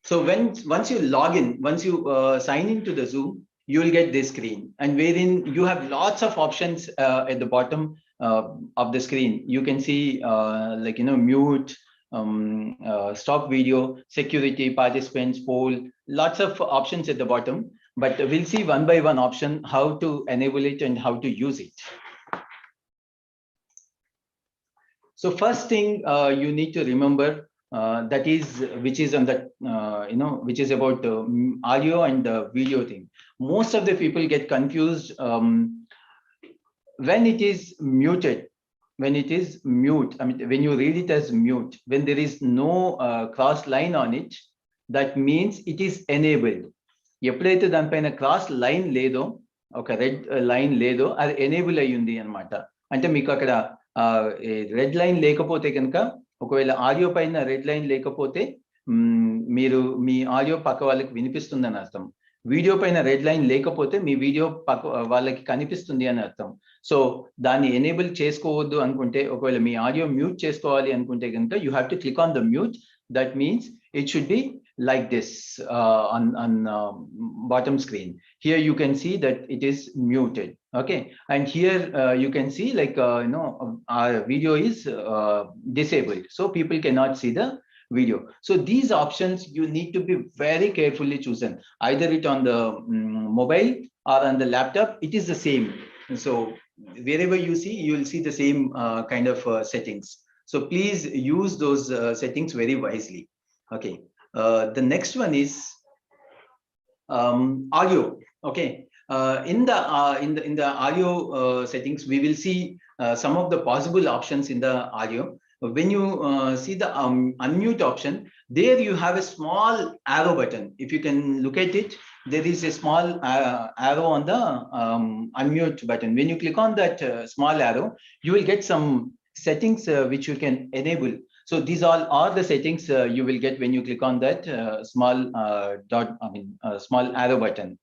So once you log in, once you sign into the Zoom, you will get this screen, and wherein you have lots of options at the bottom of the screen. You can see like mute, stop video, security, participants, poll, lots of options at the bottom, but we'll see one by one option how to enable it and how to use it. So first thing you need to remember that is which is on the which is about audio and video thing. Most of the people get confused when it is muted. When it is mute, I mean, when you read it as mute, when there is no cross line on it, that means it is enabled. ఎప్పుడైతే దానిపైన cross line లేదో, ఒక red line లేదో, అది enable అయ్యి ఉంది అనమాట. అంటే మీకు అక్కడ రెడ్ లైన్ లేకపోతే కనుక, ఒకవేళ ఆడియో పైన రెడ్ లైన్ లేకపోతే మీరు మీ ఆడియో పక్క వాళ్ళకి వినిపిస్తుందని అర్థం. వీడియో పైన రెడ్ లైన్ లేకపోతే మీ వీడియో పక్క వాళ్ళకి కనిపిస్తుంది అని అర్థం. సో దాన్ని ఎనేబుల్ చేసుకోవద్దు అనుకుంటే, ఒకవేళ మీ ఆడియో మ్యూట్ చేసుకోవాలి అనుకుంటే కనుక, you have to click on the mute. That means it should be like this on bottom screen. Here you can see that it is muted. Okay, and here you can see like our video is disabled, so people cannot see the video. So these options you need to be very carefully chosen, either it on the mobile or on the laptop. It is the same. So wherever you see, you will see the same kind of settings. So please use those settings very wisely. Okay. The next one is audio. Okay, in the audio settings, we will see some of the possible options in the audio. when you see the unmute option, there you have a small arrow button. If you can look at it, there is a small arrow on the unmute button. When you click on that small arrow, you will get some settings which you can enable. So these all are the settings you will get when you click on that small small arrow button.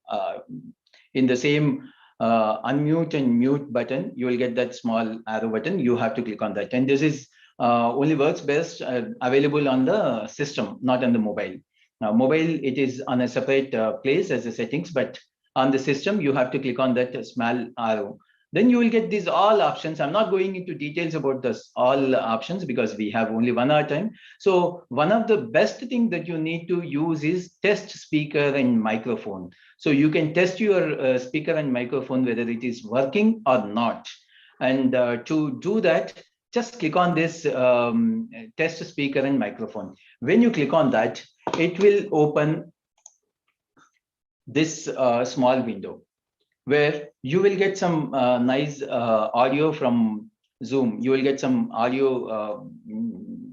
In the same unmute and mute button, you will get that small arrow button. You have to click on that. And this is only works best available on the system, not on the mobile. Mobile, it is on a separate place as a settings, but on the system, you have to click on that small arrow. Then you will get these all options. I'm not going into details about this all options because we have only 1 hour time. So one of the best thing that you need to use is test speaker and microphone. So you can test your speaker and microphone, whether it is working or not. And to do that, just click on this test speaker and microphone. When you click on that, it will open this small window where you will get some nice audio from Zoom. You will get some audio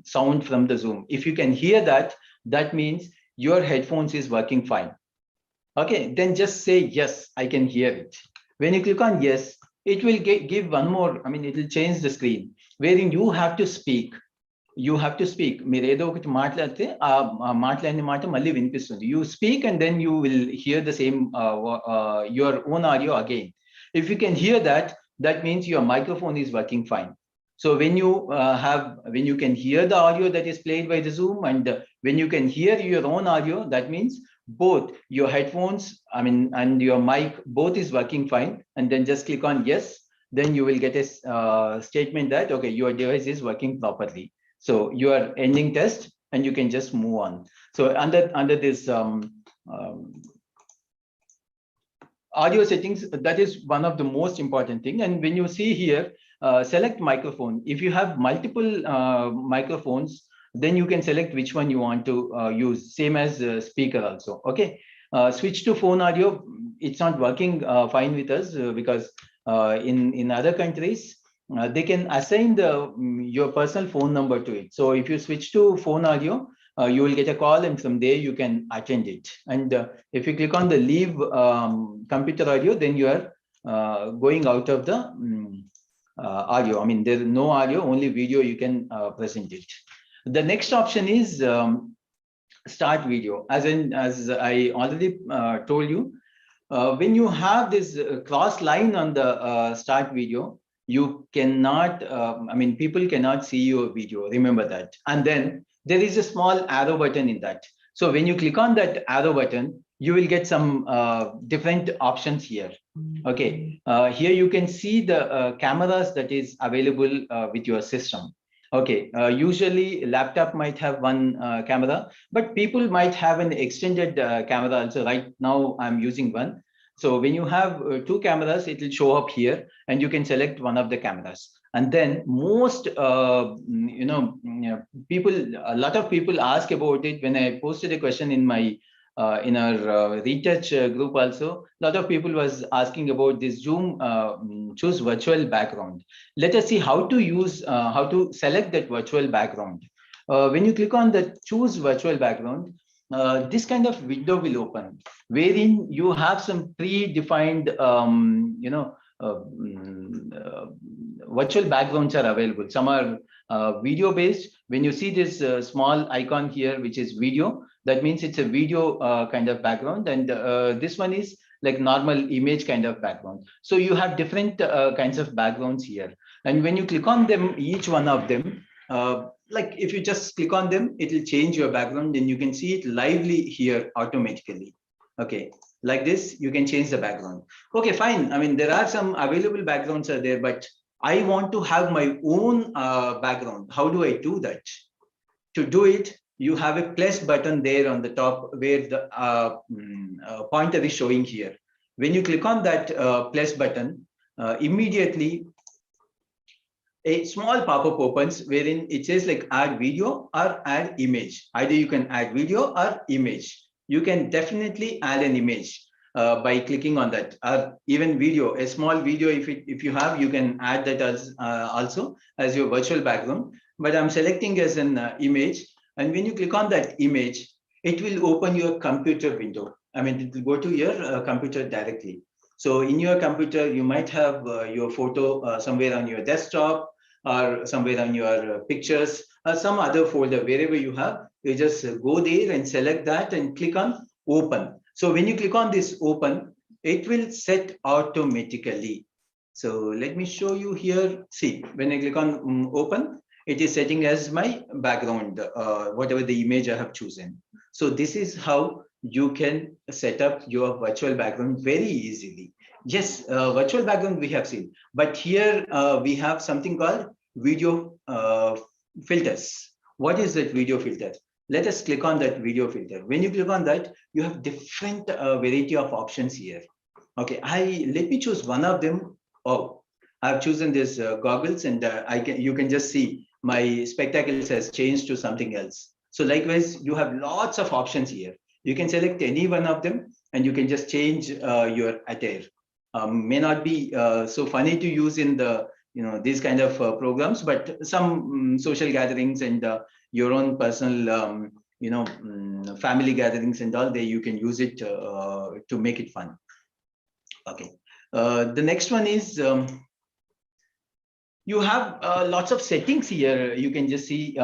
sound from the Zoom. If you can hear that, that means your headphones is working fine. Okay, then just say, yes, I can hear it. When you click on yes, it will give one more, it will change the screen, wherein you have to speak. You have to speak. మీరు ఏదో ఒకటి మాట్లాడితే ఆ మాట్లాడిన మాట మళ్ళీ వినిపిస్తుంది. You speak and then you will hear the same your own audio again. If you can hear that, that means your microphone is working fine. So when you can hear the audio that is played by the Zoom and when you can hear your own audio, that means both your headphones, and your mic, both is working fine. And then just click on yes. Then you will get a statement that, okay, your device is working properly. So you are ending test and you can just move on. So under this audio settings, that is one of the most important thing. And when you see here, select microphone. If you have multiple microphones, then you can select which one you want to use, same as speaker also. Okay, switch to phone audio. It's not working fine with us because in other countries, they can assign your personal phone number to it. So if you switch to phone audio, you will get a call and from there you can attend it. And if you click on the leave computer audio, then you are going out of the audio. There is no audio, only video you can present it. The next option is start video. As I already told you, when you have this cross line on the start video, you cannot, people cannot see your video, remember that. And then there is a small arrow button in that. So when you click on that arrow button, you will get some different options here. Okay, here you can see the cameras that is available with your system. Okay, usually laptop might have one camera, but people might have an extended camera also. Right now I'm using one. So when you have two cameras, it will show up here and you can select one of the cameras. And then most, a lot of people ask about it. When I posted a question in my in our ReTouch group also, a lot of people was asking about this Zoom choose virtual background. Let us see how to use, how to select that virtual background. When you click on the choose virtual background, this kind of window will open, wherein you have some predefined, virtual backgrounds are available. Some are video based. When you see this small icon here, which is video, that means it's a video kind of background. And this one is like normal image kind of background. So you have different kinds of backgrounds here. And when you click on them, each one of them, like if you just click on them, it will change your background and you can see it lively here automatically. Okay, like this, you can change the background. Okay, fine. There are some available backgrounds are there, but I want to have my own background. How do I do that? To do it, you have a plus button there on the top where the pointer is showing here. When you click on that plus button, immediately a small pop-up opens wherein it says like add video or add image. Either you can add video or image. You can definitely add an image by clicking on that, or even video, a small video. If you have, you can add that as also as your virtual background. but I'm selecting as an image. And when you click on that image, it will open your computer window. I mean, it will go to your computer directly. So in your computer, you might have your photo somewhere on your desktop or somewhere on your pictures or some other folder, wherever you have, you just go there and select that and click on open. So when you click on this open, it will set automatically. So let me show you here. See, when I click on open, it is setting as my background, whatever the image I have chosen. So this is how you can set up your virtual background very easily. Yes, virtual background we have seen, but here we have something called video filters. What is that video filter? Let us click on that video filter. When you click on that, you have different variety of options here. Okay, let me choose one of them. Oh, I've chosen this goggles, and you can just see my spectacles has changed to something else. So likewise, you have lots of options here. You can select any one of them, and you can just change your attire. May not be so funny to use in the these kind of programs, but some social gatherings and your own personal family gatherings and all, there you can use it to make it fun. Okay, the next one is you have lots of settings here. You can just see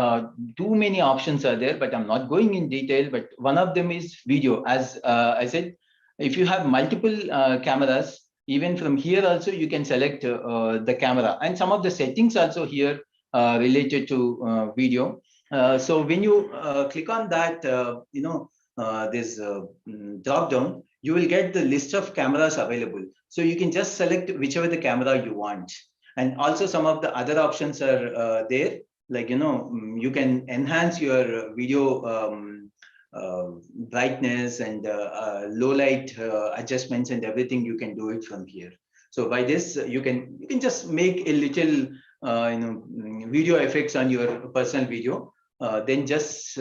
too many options are there, but I'm not going in detail. But one of them is video. As I said, if you have multiple cameras, even from here also you can select the camera, and some of the settings also here related to video. So when you click on that, this drop down, you will get the list of cameras available. So you can just select whichever the camera you want. And also some of the other options are there, like, you can enhance your video brightness and low light adjustments and everything. You can do it from here. So by this, you can just make a little video effects on your personal video. Then just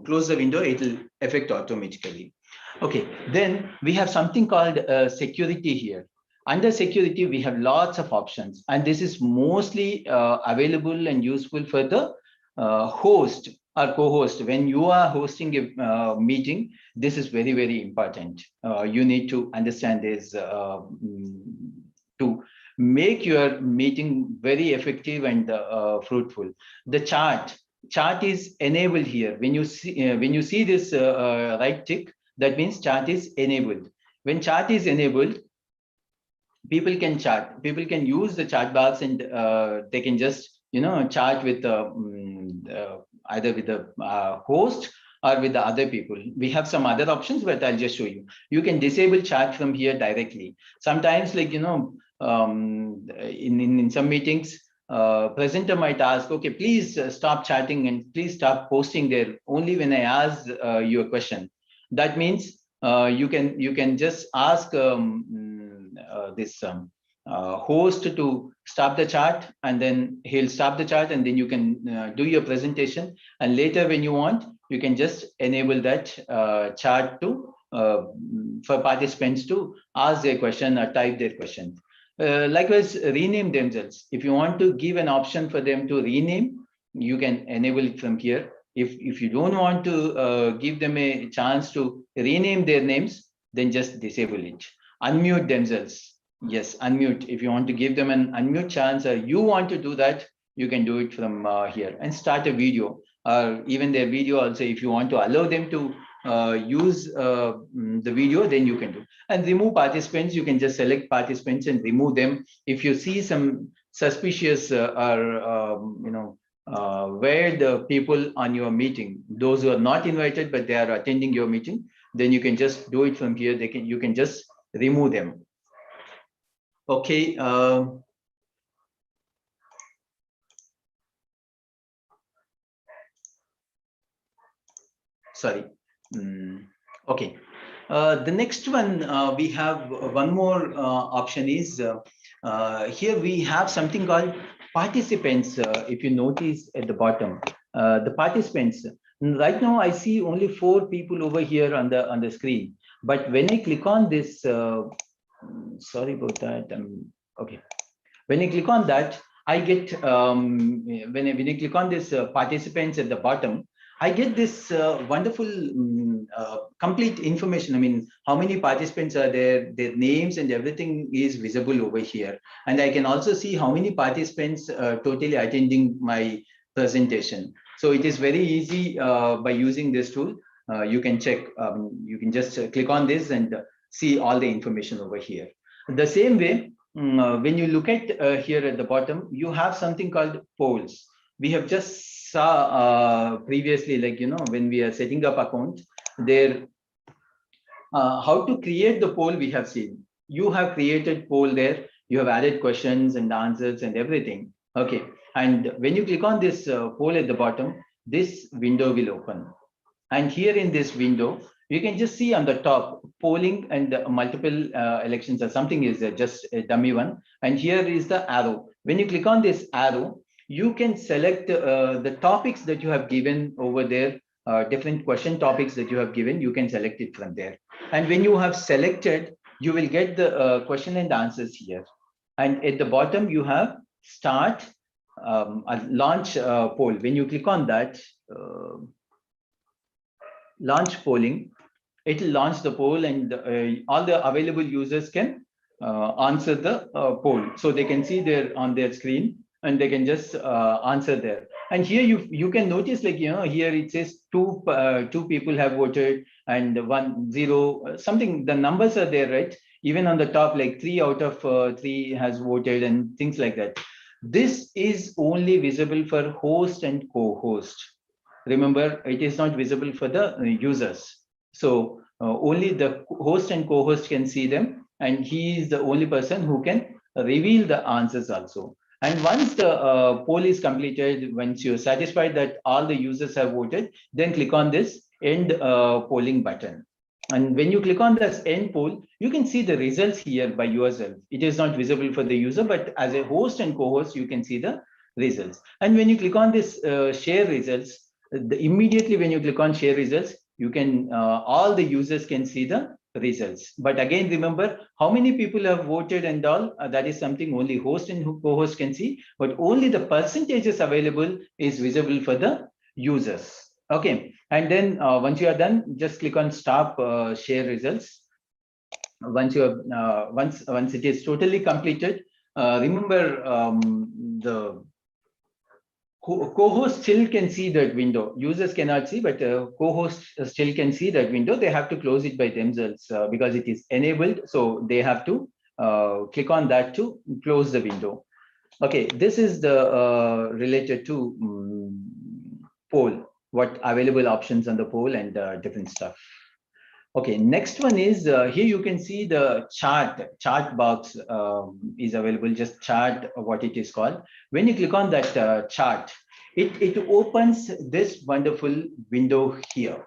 close the window, it will affect automatically. Okay, then we have something called security here. Under security, we have lots of options, and this is mostly available and useful for the host or co-host. When you are hosting a meeting, this is very, very important. You need to understand this to make your meeting very effective and fruitful. The chat is enabled here. When you see this right tick, that means chat is enabled. When chat is enabled, people can chat. People can use the chat box, and they can just chat with either with the host or with the other people. We have some other options, but I'll just show you. You can disable chat from here directly. Sometimes, like in some meetings, presenter might ask, okay, please stop chatting and please stop posting there only when I ask you a question. That means you can just ask this host to stop the chat, and then he'll stop the chat, and then you can do your presentation. And later, when you want, you can just enable that chat to for participants to ask their question or type their question. Likewise, rename themselves. If you want to give an option for them to rename, you can enable it from here. If you don't want to give them a chance to rename their names, then just disable it. Unmute themselves. Yes, unmute. If you want to give them an unmute chance, or you want to do that, you can do it from here. And start a video, or even their video also. If you want to allow them to use the video, then you can do. And remove participants. You can just select participants and remove them. If you see some suspicious or where the people on your meeting, those who are not invited but they are attending your meeting, then you can just do it from here. You can just remove them. Okay. Sorry. Okay. The next one, we have one more option is here we have something called participants. If you notice at the bottom, the participants. Right now, I see only 4 people over here on the screen. But when I click on this, sorry about that. Okay. When I click on that, I get, when you click on this participants at the bottom, I get this wonderful complete information. I mean, how many participants are there, their names and everything is visible over here. And I can also see how many participants totally attending my presentation. So it is very easy by using this tool. You can check, you can just click on this and see all the information over here. The same way, when you look at here at the bottom, you have something called polls. We have just saw previously, like, when we are setting up account there, how to create the poll we have seen. You have created poll there, you have added questions and answers and everything. Okay, and when you click on this poll at the bottom, this window will open. And here in this window, you can just see on the top, polling and multiple elections or something is just a dummy one. And here is the arrow. When you click on this arrow, you can select the topics that you have given over there, different question topics that you have given, you can select it from there. And when you have selected, you will get the question and answers here. And at the bottom, you have start launch poll. When you click on that, launch polling, it will launch the poll and all the available users can answer the poll. So they can see there on their screen and they can just answer there. And here you can notice, like, here it says two people have voted and 1, 0, something, the numbers are there, right? Even on the top, like 3 out of 3 has voted and things like that. This is only visible for host and co-host. Remember, it is not visible for the users. So only the host and co-host can see them, and he is the only person who can reveal the answers also. And once the poll is completed, once you're satisfied that all the users have voted, then click on this end polling button. And when you click on this end poll, you can see the results here by yourself. It is not visible for the user, but as a host and co-host, you can see the results. And when you click on this share results, immediately when you click on share results, you can all the users can see the results. But again, remember how many people have voted and all, that is something only host and co-host can see, but only the percentages available is visible for the users. Okay, and then once you are done, just click on stop share results. Once you have once it is totally completed, remember the co-host still can see that window. Users cannot see, but co-host still can see that window. They have to close it by themselves because it is enabled. So they have to click on that to close the window. Okay, this is the related to poll, what available options on the poll and different stuff. Okay, next one is here you can see the chart box is available, just chart what it is called. When you click on that chart, it opens this wonderful window here.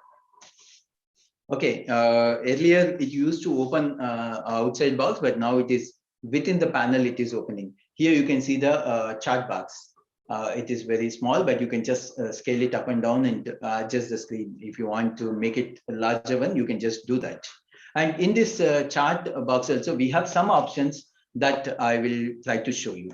Okay, earlier it used to open outside box, but now it is within the panel, it is opening. Here you can see the chart box. It is very small, but you can just scale it up and down and adjust the screen. If you want to make it a larger one, you can just do that. And in this chart box also, we have some options that I will try to show you.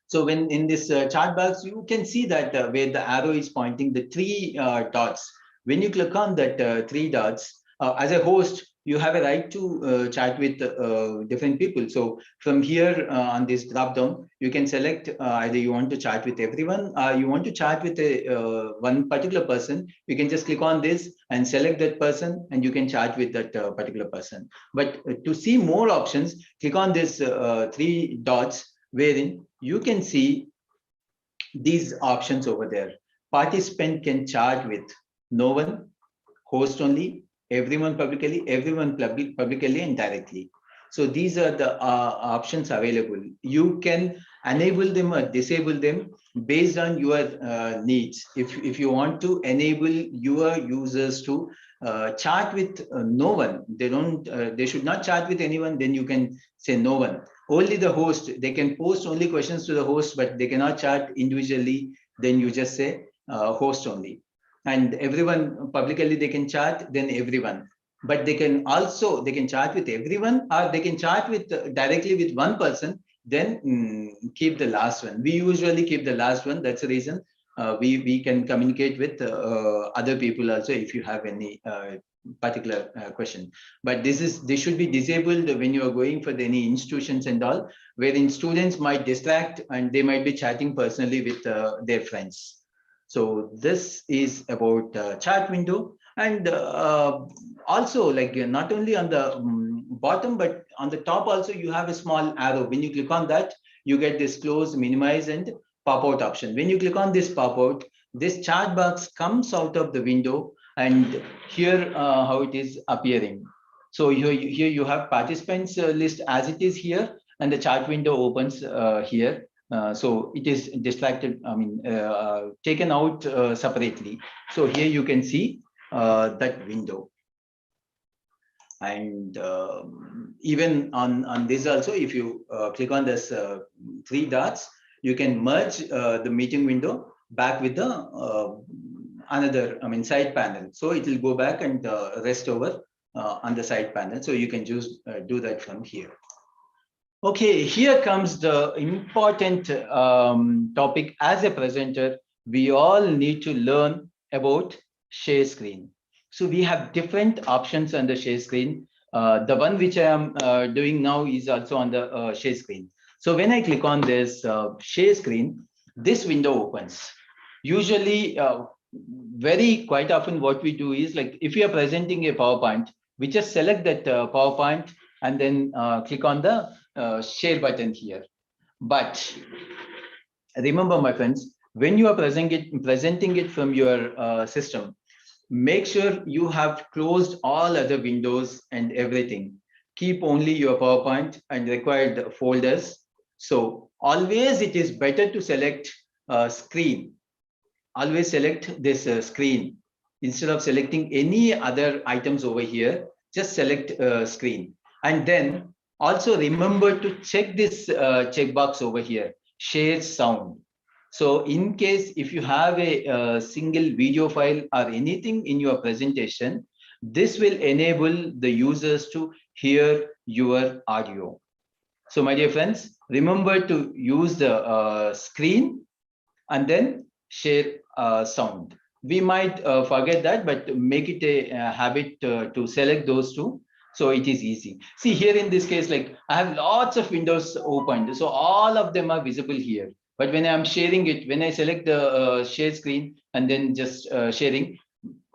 So when in this chart box, you can see that where the arrow is pointing, the 3 dots. When you click on that 3 dots, as a host, you have a right to chat with different people. So from here on this drop down, you can select either you want to chat with everyone, you want to chat with one particular person. You can just click on this and select that person, and you can chat with that particular person. But to see more options, click on this 3 dots, wherein you can see these options over there. Participant can chat with no one, host only, everyone publicly, everyone publicly and directly. So these are the options available. You can enable them or disable them based on your needs. If you want to enable your users to chat with no one, they should not chat with anyone, then you can say no one. Only the host, they can post only questions to the host, but they cannot chat individually, then you just say host only. And everyone publicly they can chat, then everyone. But they can chat with everyone, or they can chat with directly with one person. then keep the last one. We usually keep the last one. That's the reason we can communicate with other people also if you have any particular question. But this should be disabled when you are going for any institutions and all, wherein students might distract and they might be chatting personally with their friends. So this is about chat window. And also, like not only on the bottom, but on the top also you have a small arrow. When you click on that, you get this close, minimize, and pop out option. When you click on this pop out, this chat box comes out of the window, and here how it is appearing. So here you have participants list as it is here, and the chat window opens here. So it is distracted, taken out separately. So here you can see that window. And even on this also, if you click on this 3 dots, you can merge the meeting window back with the another, side panel. So it will go back and rest over on the side panel. So you can just do that from here. Okay, here comes the important topic. As a presenter, we all need to learn about share screen. So we have different options on the share screen. The one which I am doing now is also on the share screen. So when I click on this share screen, this window opens. Usually, quite often what we do is, like if you are presenting a PowerPoint, we just select that PowerPoint and then click on the share button here. But remember, my friends, when you are presenting it from your system, make sure you have closed all other windows and everything. Keep only your PowerPoint and required folders. So always it is better to select screen. Always select this screen. Instead of selecting any other items over here, just select screen. And then also remember to check this checkbox over here, share sound. So in case if you have a single video file or anything in your presentation, this will enable the users to hear your audio. So my dear friends, remember to use the screen and then share sound. We might forget that, but make it a habit to select those two. So it is easy. See here in this case, like I have lots of windows opened. So all of them are visible here. But when I'm sharing it, when I select the share screen and then just sharing,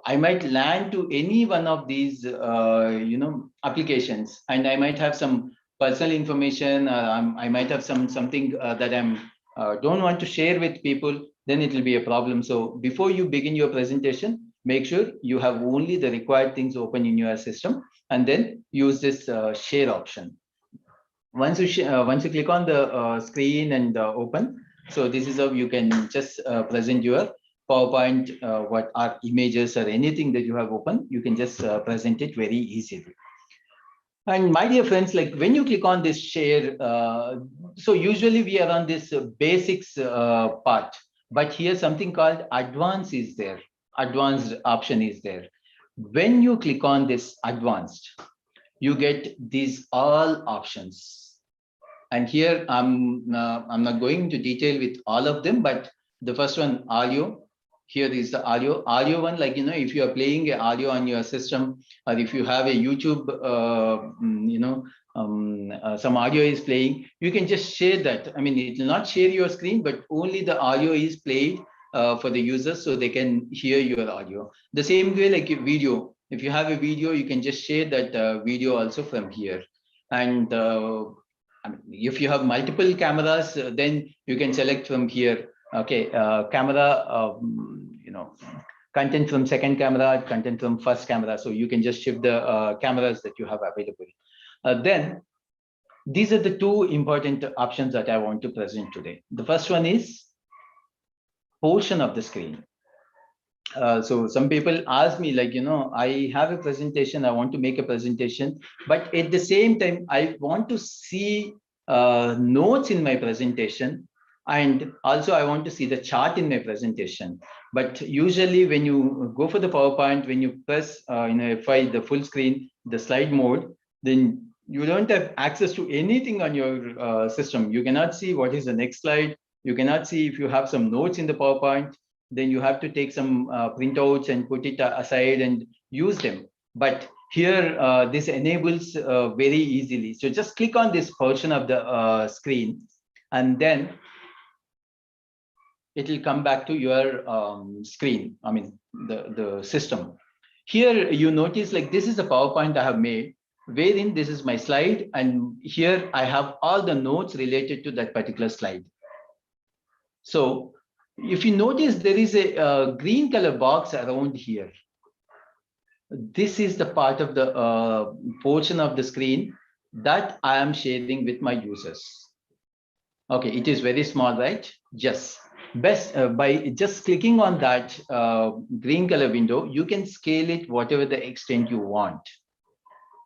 I might land to any one of these, applications, and I might have some personal information. I might have something that I'm don't want to share with people. Then it will be a problem. So before you begin your presentation, make sure you have only the required things open in your system, and then use this share option. Once you click on the screen and open, so this is how you can just present your PowerPoint, what are images or anything that you have open, you can just present it very easily. And my dear friends, like when you click on this share, so usually we are on this basics part, but here something called advanced is there. Advanced option is there. When you click on this advanced, you get these all options. And here I'm not going into detail with all of them, but the first one, audio. Here is the audio one, like, if you are playing a audio on your system, or if you have a YouTube, some audio is playing, you can just share that. I mean, it will not share your screen, but only the audio is played for the users so they can hear your audio. The same way, like a video, if you have a video, you can just share that video also from here. And if you have multiple cameras, then you can select from here. Okay, camera, content from second camera, content from first camera. So you can just shift the cameras that you have available. Then these are the two important options that I want to present today. The first one is portion of the screen. So some people ask me, like, I have a presentation, I want to make a presentation, but at the same time, I want to see notes in my presentation. And also I want to see the chart in my presentation. But usually when you go for the PowerPoint, when you press file, the full screen, the slide mode, then you don't have access to anything on your system. You cannot see what is the next slide. You cannot see if you have some notes in the PowerPoint, then you have to take some printouts and put it aside and use them. But here, this enables very easily. So just click on this portion of the screen, and then it will come back to your screen, I mean, the system. Here you notice like this is a PowerPoint I have made, wherein this is my slide, and here I have all the notes related to that particular slide. So if you notice, there is a green color box around here. This is the part of the portion of the screen that I am sharing with my users. Okay, it is very small, right? Yes. Best by just clicking on that green color window, you can scale it whatever the extent you want.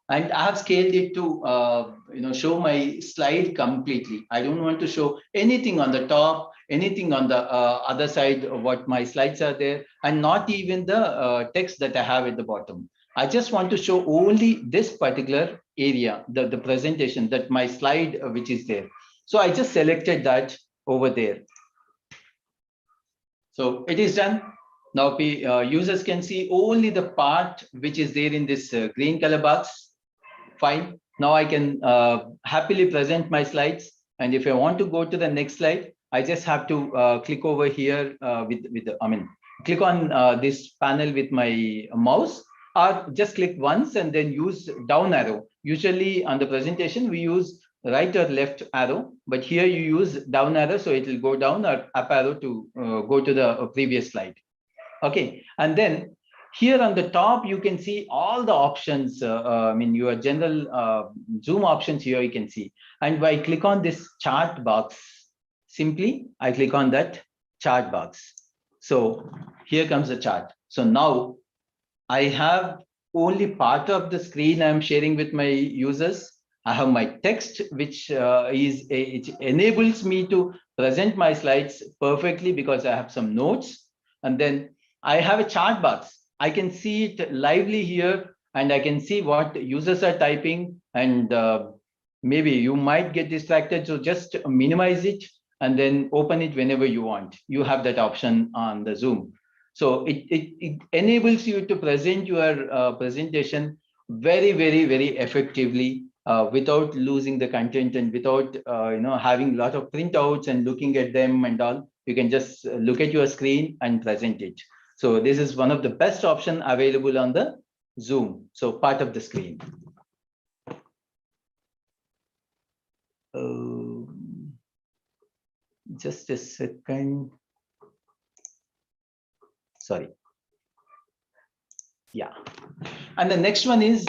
And I have scaled it to show my slide completely. I don't want to show anything on the top, anything on the other side of what my slides are there, and not even the text that I have at the bottom. I just want to show only this particular area, the presentation, that my slide which is there. So I just selected that over there. So it is done. Now users can see only the part which is there in this green color box. Fine. Now I can happily present my slides. And if I want to go to the next slide, I just have to click over here click on this panel with my mouse, or just click once and then use down arrow. Usually on the presentation, we use right or left arrow, but here you use down arrow, so it will go down, or up arrow to go to the previous slide. Okay, and then here on the top, you can see all the options. Your general Zoom options here you can see. And I click on this chart box, simply I click on that chart box. So here comes the chart. So now I have only part of the screen I'm sharing with my users. I have my text, which it enables me to present my slides perfectly because I have some notes. And then I have a chart box. I can see it lively here, and I can see what users are typing. And maybe you might get distracted, so just minimize it and then open it whenever you want. You have that option on the Zoom. So it enables you to present your presentation very, very, very effectively without losing the content and without having a lot of printouts and looking at them and all. You can just look at your screen and present it. So this is one of the best option available on the Zoom. So part of the screen. Just a second. Sorry. Yeah. And the next one is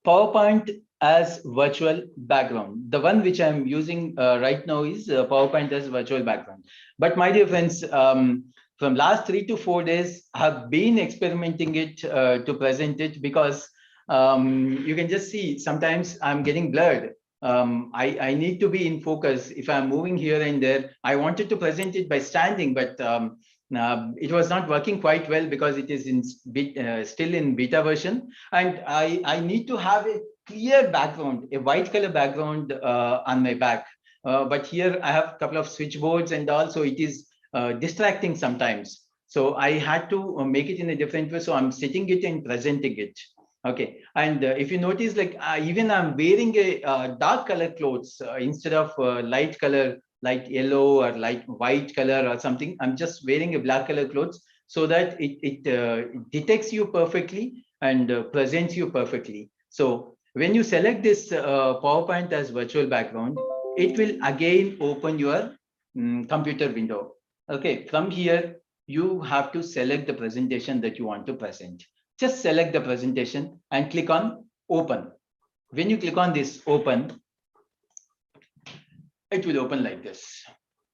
PowerPoint as virtual background. The one which I'm using right now is PowerPoint as virtual background. But my dear friends, from last 3 to 4 days, I have been experimenting it to present it, because you can just see sometimes I'm getting blurred. I need to be in focus. If I'm moving here and there, I wanted to present it by standing, but it was not working quite well because it is still in beta version. And I need to have a clear background, a white color background on my back. But here I have a couple of switchboards, and also it is distracting sometimes. So I had to make it in a different way. So I'm sitting it and presenting it. Okay. And if you notice, like even I'm wearing a dark color clothes instead of light color, like yellow or light white color or something. I'm just wearing a black color clothes so that it detects you perfectly and presents you perfectly. So when you select this PowerPoint as virtual background, it will again open your computer window. Okay, from here, you have to select the presentation that you want to present. Just select the presentation and click on open. When you click on this open, it will open like this.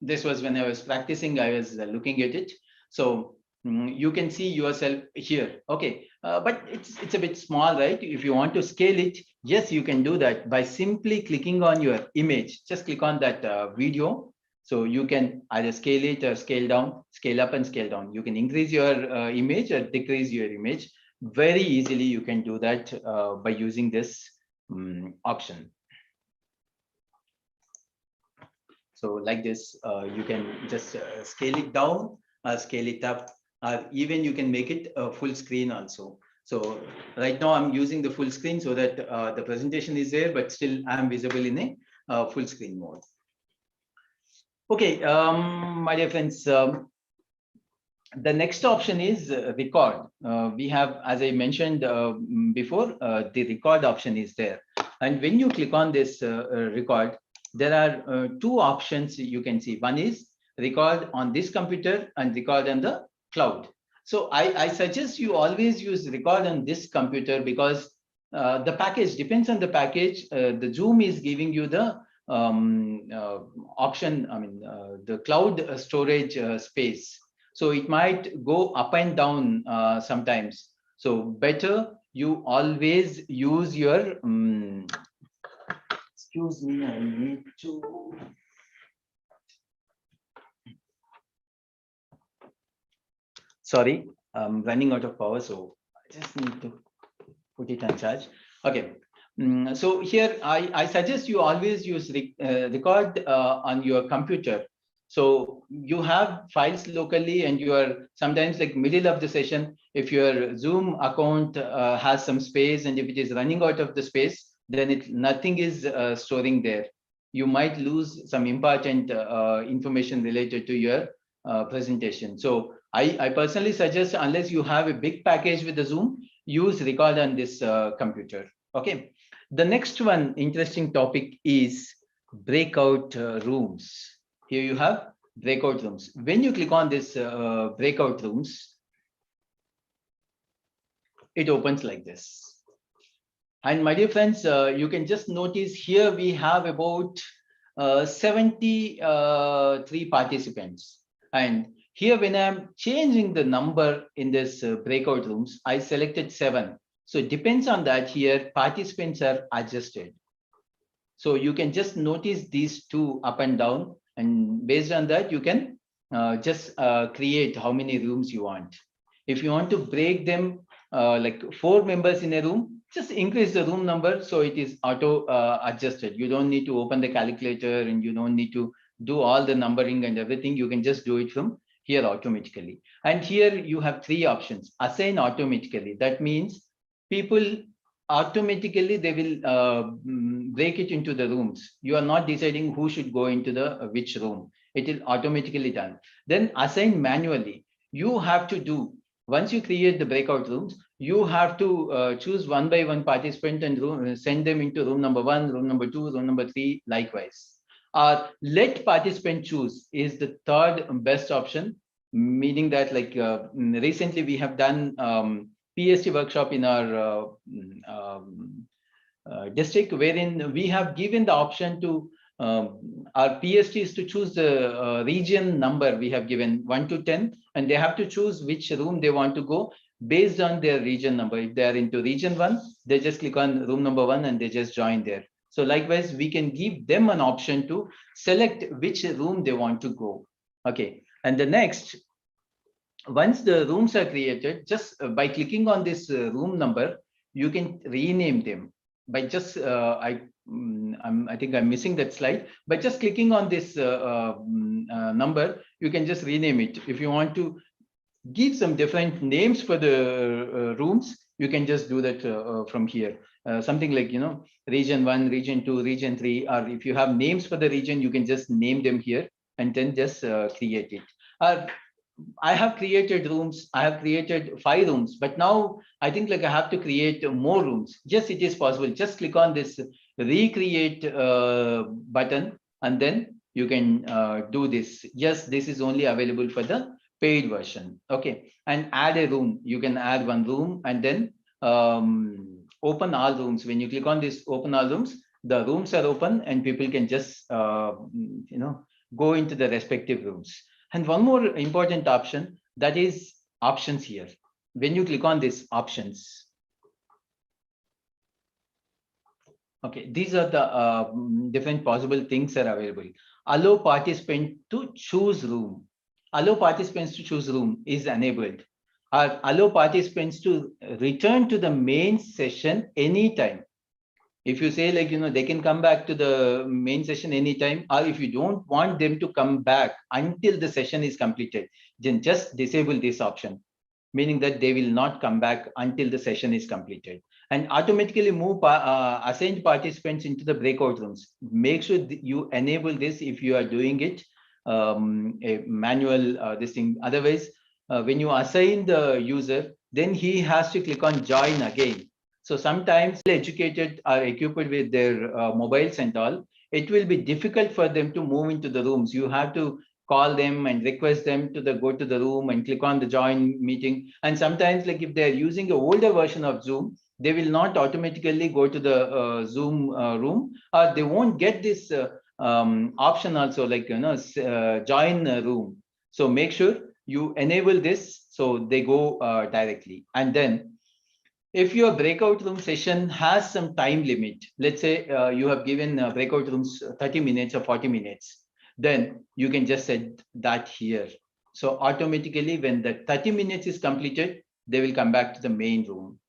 This was when I was practicing, I was looking at it. So you can see yourself here. Okay, but it's a bit small, right? If you want to scale it, yes, you can do that by simply clicking on your image. Just click on that video. So you can either scale it or scale down, scale up and scale down. You can increase your image or decrease your image. Very easily you can do that by using this option. So like this, you can just scale it down or scale it up, or even you can make it full screen also. So right now I'm using the full screen so that the presentation is there, but still I'm visible in a full screen mode. Okay, my dear friends, the next option is record. We have, as I mentioned before, the record option is there. And when you click on this record, there are two options you can see. One is record on this computer and record on the cloud. So I suggest you always use record on this computer because the package depends on the package. The Zoom is giving you the option, the cloud storage space. So it might go up and down sometimes. So better you always use your, excuse me, I need to. Sorry, I'm running out of power, so I just need to put it on charge. Okay. So here I suggest you always use record on your computer. So you have files locally and you are sometimes like middle of the session, if your Zoom account has some space and if it is running out of the space, then nothing is storing there. You might lose some important information related to your presentation. So I personally suggest, unless you have a big package with the Zoom, use record on this computer. Okay. The next one interesting topic is breakout rooms. Here you have breakout rooms. When you click on this breakout rooms, it opens like this. And my dear friends, you can just notice here we have about 73 participants. And here when I'm changing the number in this breakout rooms, I selected 7. So it depends on that. Here participants are adjusted. So you can just notice these two up and down, and based on that you can just create how many rooms you want. If you want to break them like 4 members in a room, just increase the room number so it is auto adjusted. You don't need to open the calculator and you don't need to do all the numbering and everything. You can just do it from here automatically. And here you have 3 options. Assign automatically. That means people automatically they will break it into the rooms. You are not deciding who should go into the which room. It will automatically done. Then assign manually. You have to do, once you create the breakout rooms, you have to choose one by one participant and send them into room number 1, room number 2, room number 3, likewise. Let participant choose is the third best option, meaning that like recently we have done PST workshop in our district, wherein we have given the option to our PSTs to choose the region number. We have given 1 to 10, and they have to choose which room they want to go based on their region number. If they are into region 1, they just click on room number 1 and they just join there. So likewise, we can give them an option to select which room they want to go. Okay, and the next, once the rooms are created, just by clicking on this room number, you can rename them by just I think I'm missing that slide. By just clicking on this number, you can just rename it. If you want to give some different names for the rooms, you can just do that from here. Something like, you know, region 1, region 2, region 3, or if you have names for the region, you can just name them here and then just create it. I have created rooms. I have created 5 rooms, but now I think like I have to create more rooms. Yes, it is possible. Just click on this recreate button and then you can do this. Yes, this is only available for the paid version. Okay, and add a room. You can add 1 room and then open all rooms. When you click on this open all rooms, the rooms are open and people can just you know, go into the respective rooms. And one more important option, that is options here. When you click on this options, okay, these are the different possible things that are available. Allow participant to choose room. Allow participants to choose room is enabled. Allow participants to return to the main session anytime. If you say like, they can come back to the main session anytime, or if you don't want them to come back until the session is completed, then just disable this option, meaning that they will not come back until the session is completed, and automatically move assigned participants into the breakout rooms. Make sure that you enable this if you are doing it a manual this thing. Otherwise, when you assign the user, then he has to click on join again. So sometimes educated are equipped with their mobiles and all, it will be difficult for them to move into the rooms. You have to call them and request them to go to the room and click on the join meeting. And sometimes, like if they're using an older version of Zoom, they will not automatically go to the Zoom room, or they won't get this option also, like join room. So make sure you enable this so they go directly. And then if your breakout room session has some time limit, let's say you have given breakout rooms 30 minutes or 40 minutes, then you can just set that here. So automatically when the 30 minutes is completed, they will come back to the main room.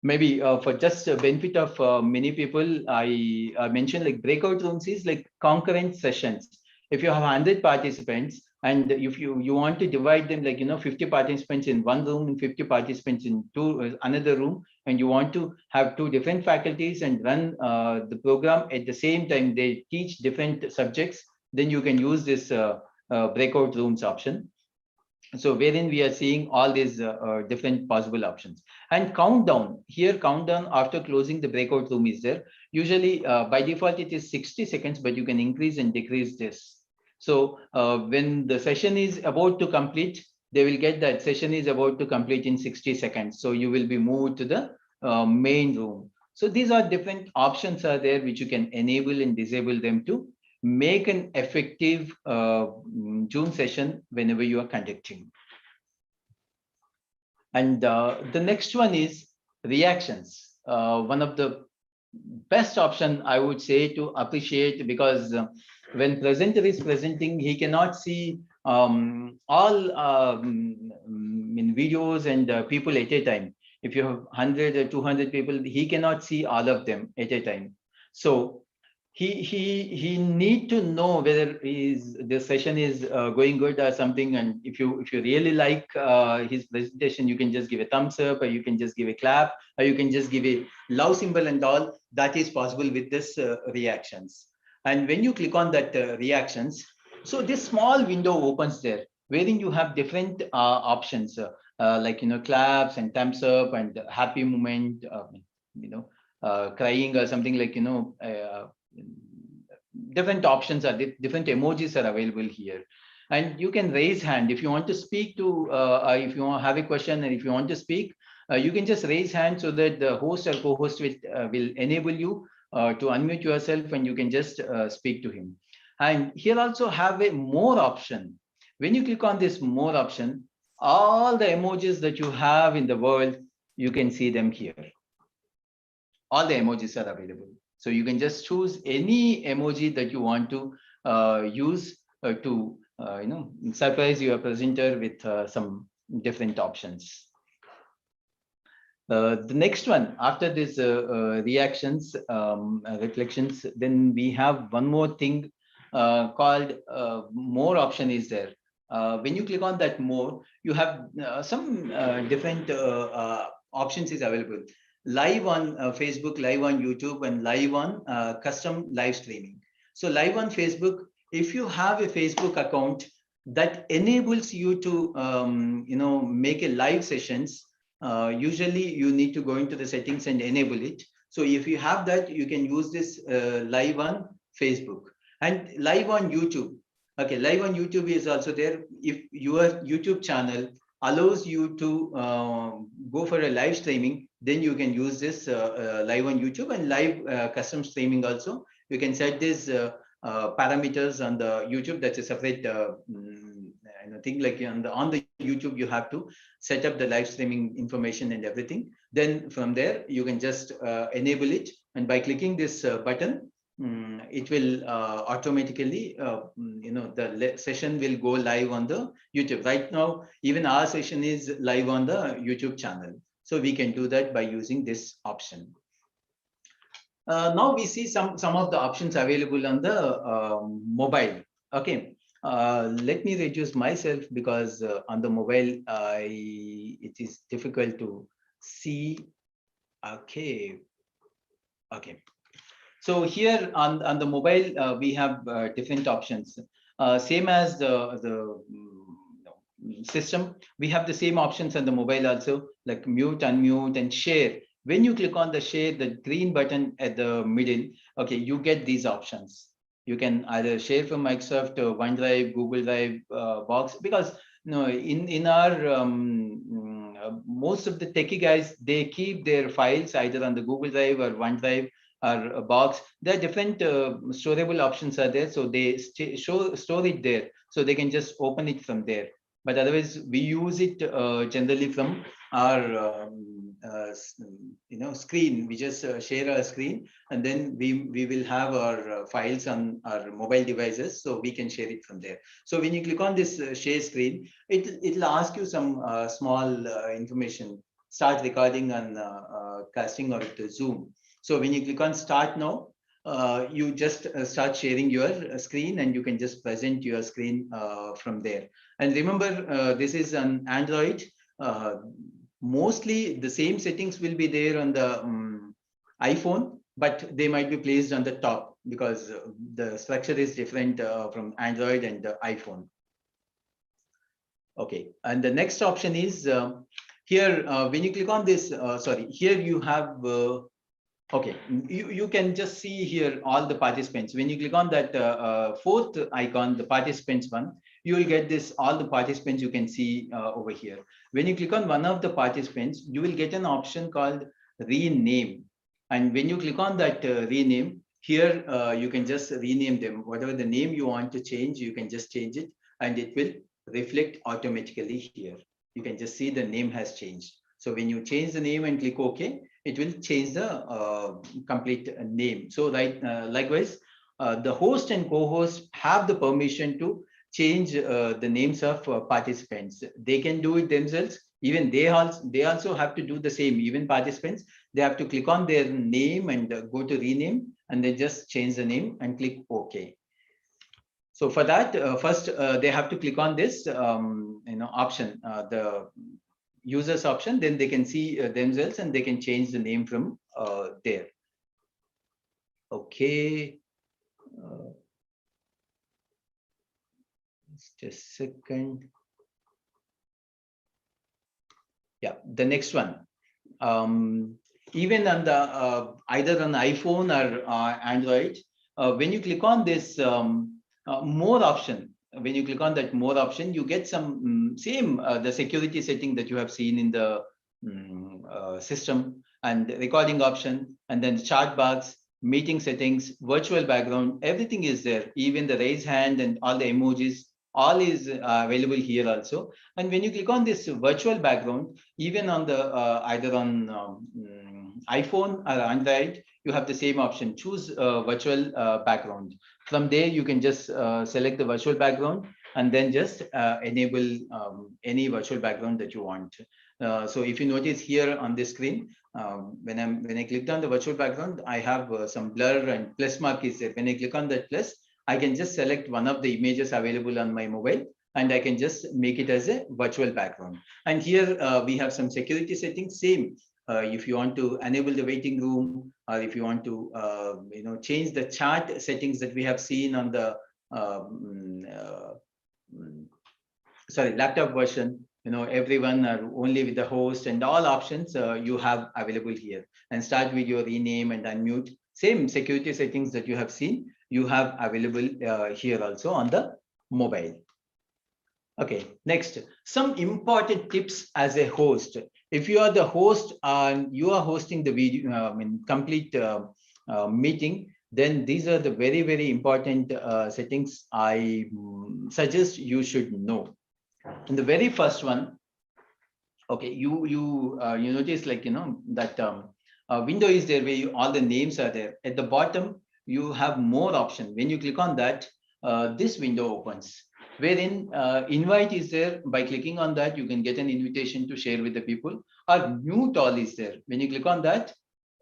Maybe for just benefit of many people, I mentioned like breakout rooms is like concurrent sessions. If you have 100 participants, and if you want to divide them like 50 participants in one room and 50 participants in another room, and you want to have two different faculties and run the program at the same time, they teach different subjects, then you can use this breakout rooms option. So wherein we are seeing all these different possible options. And countdown, here countdown after closing the breakout room is there. Usually by default it is 60 seconds, but you can increase and decrease this. So when the session is about to complete, they will get that session is about to complete in 60 seconds. So you will be moved to the main room. So these are different options are there which you can enable and disable them to make an effective Zoom session whenever you are conducting. And the next one is reactions. One of the best option I would say to appreciate, because when presenter is presenting, he cannot see all in videos and people at a time. If you have 100 or 200 people, he cannot see all of them at a time. So he need to know whether the session is going good or something. And if you really like his presentation, you can just give a thumbs up, or you can just give a clap, or you can just give a love symbol and all. That is possible with this reactions. And when you click on that reactions, so this small window opens there, wherein you have different options like claps and thumbs up and happy moment, crying or something, like different options are different emojis are available here. And you can raise hand if you want to speak to if you have a question, and if you want to speak, you can just raise hand so that the host or co-host will enable you to unmute yourself, and you can just speak to him. And here also have a more option. When you click on this more option, all the emojis that you have in the world, you can see them here. All the emojis are available. So you can just choose any emoji that you want to use to surprise your presenter with some different options. The next one, after this reactions, reflections, then we have one more thing called more option is there. When you click on that more, you have some different options is available. Live on Facebook, live on YouTube, and live on custom live streaming. So live on Facebook, if you have a Facebook account that enables you to make a live sessions, usually you need to go into the settings and enable it. So if you have that, you can use this live on Facebook and live on YouTube. Okay, live on YouTube is also there. If your YouTube channel allows you to go for a live streaming, then you can use this live on YouTube and live custom streaming also. You can set these parameters on the YouTube. That's a separate thing. Like on the YouTube, you have to set up the live streaming information and everything. Then from there, you can just enable it. And by clicking this button, it will automatically, the session will go live on the YouTube. Right now, even our session is live on the YouTube channel. So we can do that by using this option. Now we see some of the options available on the mobile. Okay. Let me reduce myself because on the mobile, it is difficult to see. Okay. Okay. So here on the mobile, we have different options. Same as the system, we have the same options on the mobile also, like mute, unmute, and share. When you click on the share, the green button at the middle, okay, you get these options. You can either share from Microsoft, OneDrive, Google Drive, Box, because in our most of the techie guys, they keep their files either on the Google Drive or OneDrive or a Box. There are different storable options are there, so they store it there, so they can just open it from there. But otherwise, we use it generally from our screen. We just share our screen, and then we will have our files on our mobile devices, so we can share it from there. So when you click on this share screen, it'll ask you some small information. Start recording on casting or Zoom. So when you click on start now, you just start sharing your screen, and you can just present your screen from there. And remember, this is an Android. Mostly the same settings will be there on the iPhone, but they might be placed on the top because the structure is different from Android and iPhone. Okay, and the next option is here, when you click on this, here you have okay, you can just see here all the participants. When you click on that fourth icon, the participants one, you will get this, all the participants you can see over here. When you click on one of the participants, you will get an option called rename. And when you click on that rename, here you can just rename them. Whatever the name you want to change, you can just change it, and it will reflect automatically here. You can just see the name has changed. So when you change the name and click OK, it will change the complete name. So likewise, the host and co-host have the permission to change the names of participants. They can do it themselves. Even they also have to do the same. Even participants, they have to click on their name and go to rename, and then just change the name and click OK. So for that, first they have to click on this option, the users option, then they can see themselves, and they can change the name from there. Okay. Just a second. Yeah, the next one. Even on the either on iPhone or Android, when you click on this more option, when you click on that more option, you get some same the security setting that you have seen in the system, and recording option, and then chat box, meeting settings, virtual background, everything is there. Even the raise hand and all the emojis, all is available here also. And when you click on this virtual background, even on the either on iPhone or Android, you have the same option, choose virtual background. From there, you can just select the virtual background, and then just enable any virtual background that you want. So if you notice here on this screen, when I clicked on the virtual background, I have some blur and plus mark is there. When I click on that plus, I can just select one of the images available on my mobile, and I can just make it as a virtual background. And here we have some security settings, same. If you want to enable the waiting room, or if you want to change the chat settings that we have seen on the laptop version, everyone are only with the host, and all options you have available here. And start video, rename, and unmute, same security settings that you have seen, you have available here also on the mobile. Okay, next, some important tips as a host. If you are the host and you are hosting the video, complete meeting, then these are the very, very important settings I suggest you should know. And the very first one, okay, you notice, like, that window is there where all the names are there. At the bottom, you have more option. When you click on that, this window opens, wherein invite is there. By clicking on that, you can get an invitation to share with the people. Or mute all is there. When you click on that,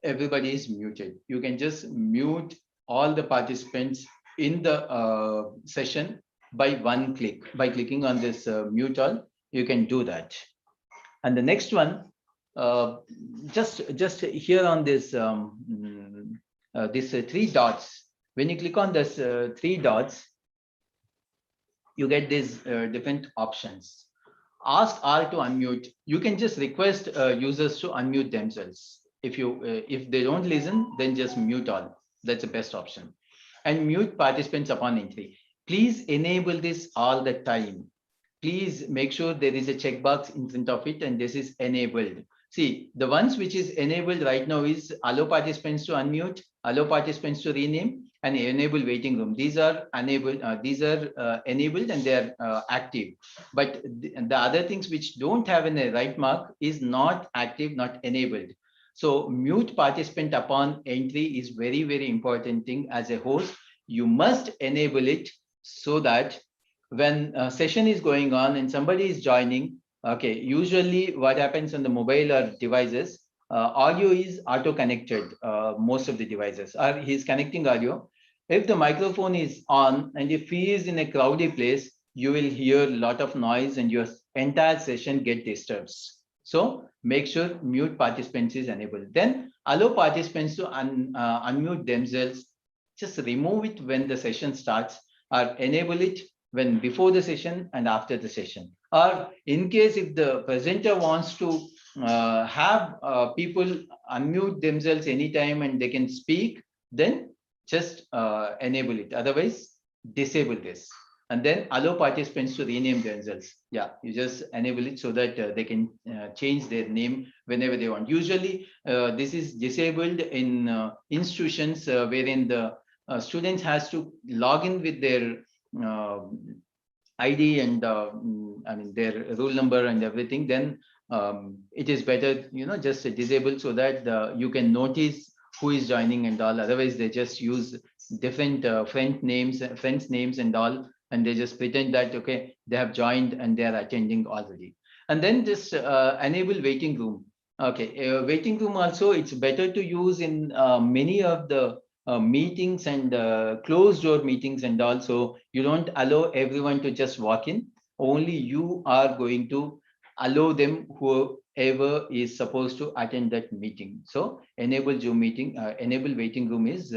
everybody is muted. You can just mute all the participants in the session by one click. By clicking on this mute all, you can do that. And the next one, just here on this three dots. When you click on this three dots, you get these different options. Ask R to unmute. You can just request users to unmute themselves. If they don't listen, then just mute all. That's the best option. And mute participants upon entry. Please enable this all the time. Please make sure there is a checkbox in front of it and this is enabled. See, the ones which is enabled right now is allow participants to unmute, allow participants to rename, and enable waiting room. These are enabled and they are active. But the other things which don't have a right mark is not active, not enabled. So mute participant upon entry is very, very important thing. As a host, you must enable it so that when a session is going on and somebody is joining, okay, usually what happens on the mobile or devices, audio is auto connected, most of the devices, or he's connecting audio. If the microphone is on and if he is in a crowded place, you will hear a lot of noise and your entire session get disturbed. So make sure mute participants is enabled. Then allow participants to unmute themselves. Just remove it when the session starts or enable it when before the session and after the session. Or in case if the presenter wants to have people unmute themselves anytime and they can speak, then just enable it. Otherwise, disable this. And then allow participants to rename themselves. Yeah, you just enable it so that they can change their name whenever they want. Usually, this is disabled in institutions wherein the students has to log in with their ID and their rule number and everything. Then it is better, just disable so that you can notice who is joining and all. Otherwise, they just use different friends names and all, and they just pretend that okay, they have joined and they are attending already. And then just enable waiting room. Okay, waiting room also, it's better to use in many of the meetings and closed door meetings, and also you don't allow everyone to just walk in. Only you are going to allow them whoever is supposed to attend that meeting. So enable Zoom meeting, enable waiting room is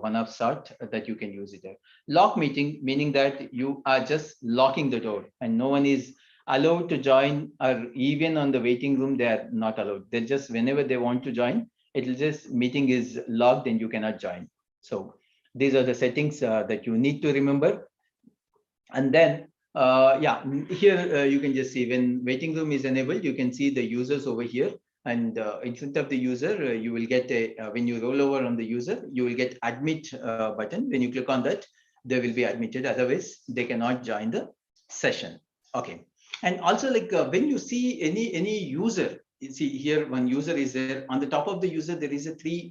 one of sort that you can use it there. Lock meeting, meaning that you are just locking the door and no one is allowed to join, or even on the waiting room, they are not allowed. They just, whenever they want to join, it'll just meeting is logged and you cannot join. So these are the settings that you need to remember. And then here you can just see when waiting room is enabled, you can see the users over here, and in front of the user you will get a when you roll over on the user, you will get admit button. When you click on that, they will be admitted, otherwise they cannot join the session. Okay. And also, like when you see any user, you see here one user is there. On the top of the user, there is a three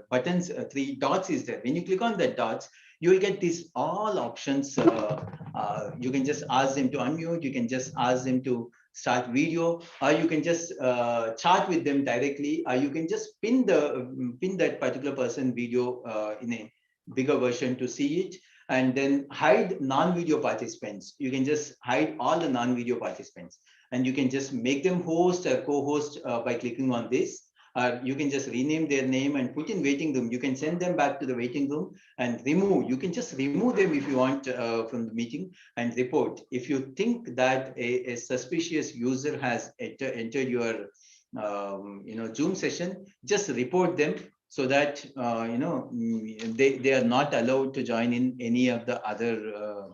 buttons, three dots is there. When you click on that dots, you will get these all options. You can just ask them to unmute. You can just ask them to start video, or you can just chat with them directly, or you can just pin that particular person video in a bigger version to see it. And then hide non-video participants. You can just hide all the non-video participants, and you can just make them host or co-host by clicking on this. You can just rename their name and put in waiting room. You can send them back to the waiting room and remove. You can just remove them if you want from the meeting and report. If you think that a suspicious user has entered your Zoom session, just report them, so that they are not allowed to join in any of the other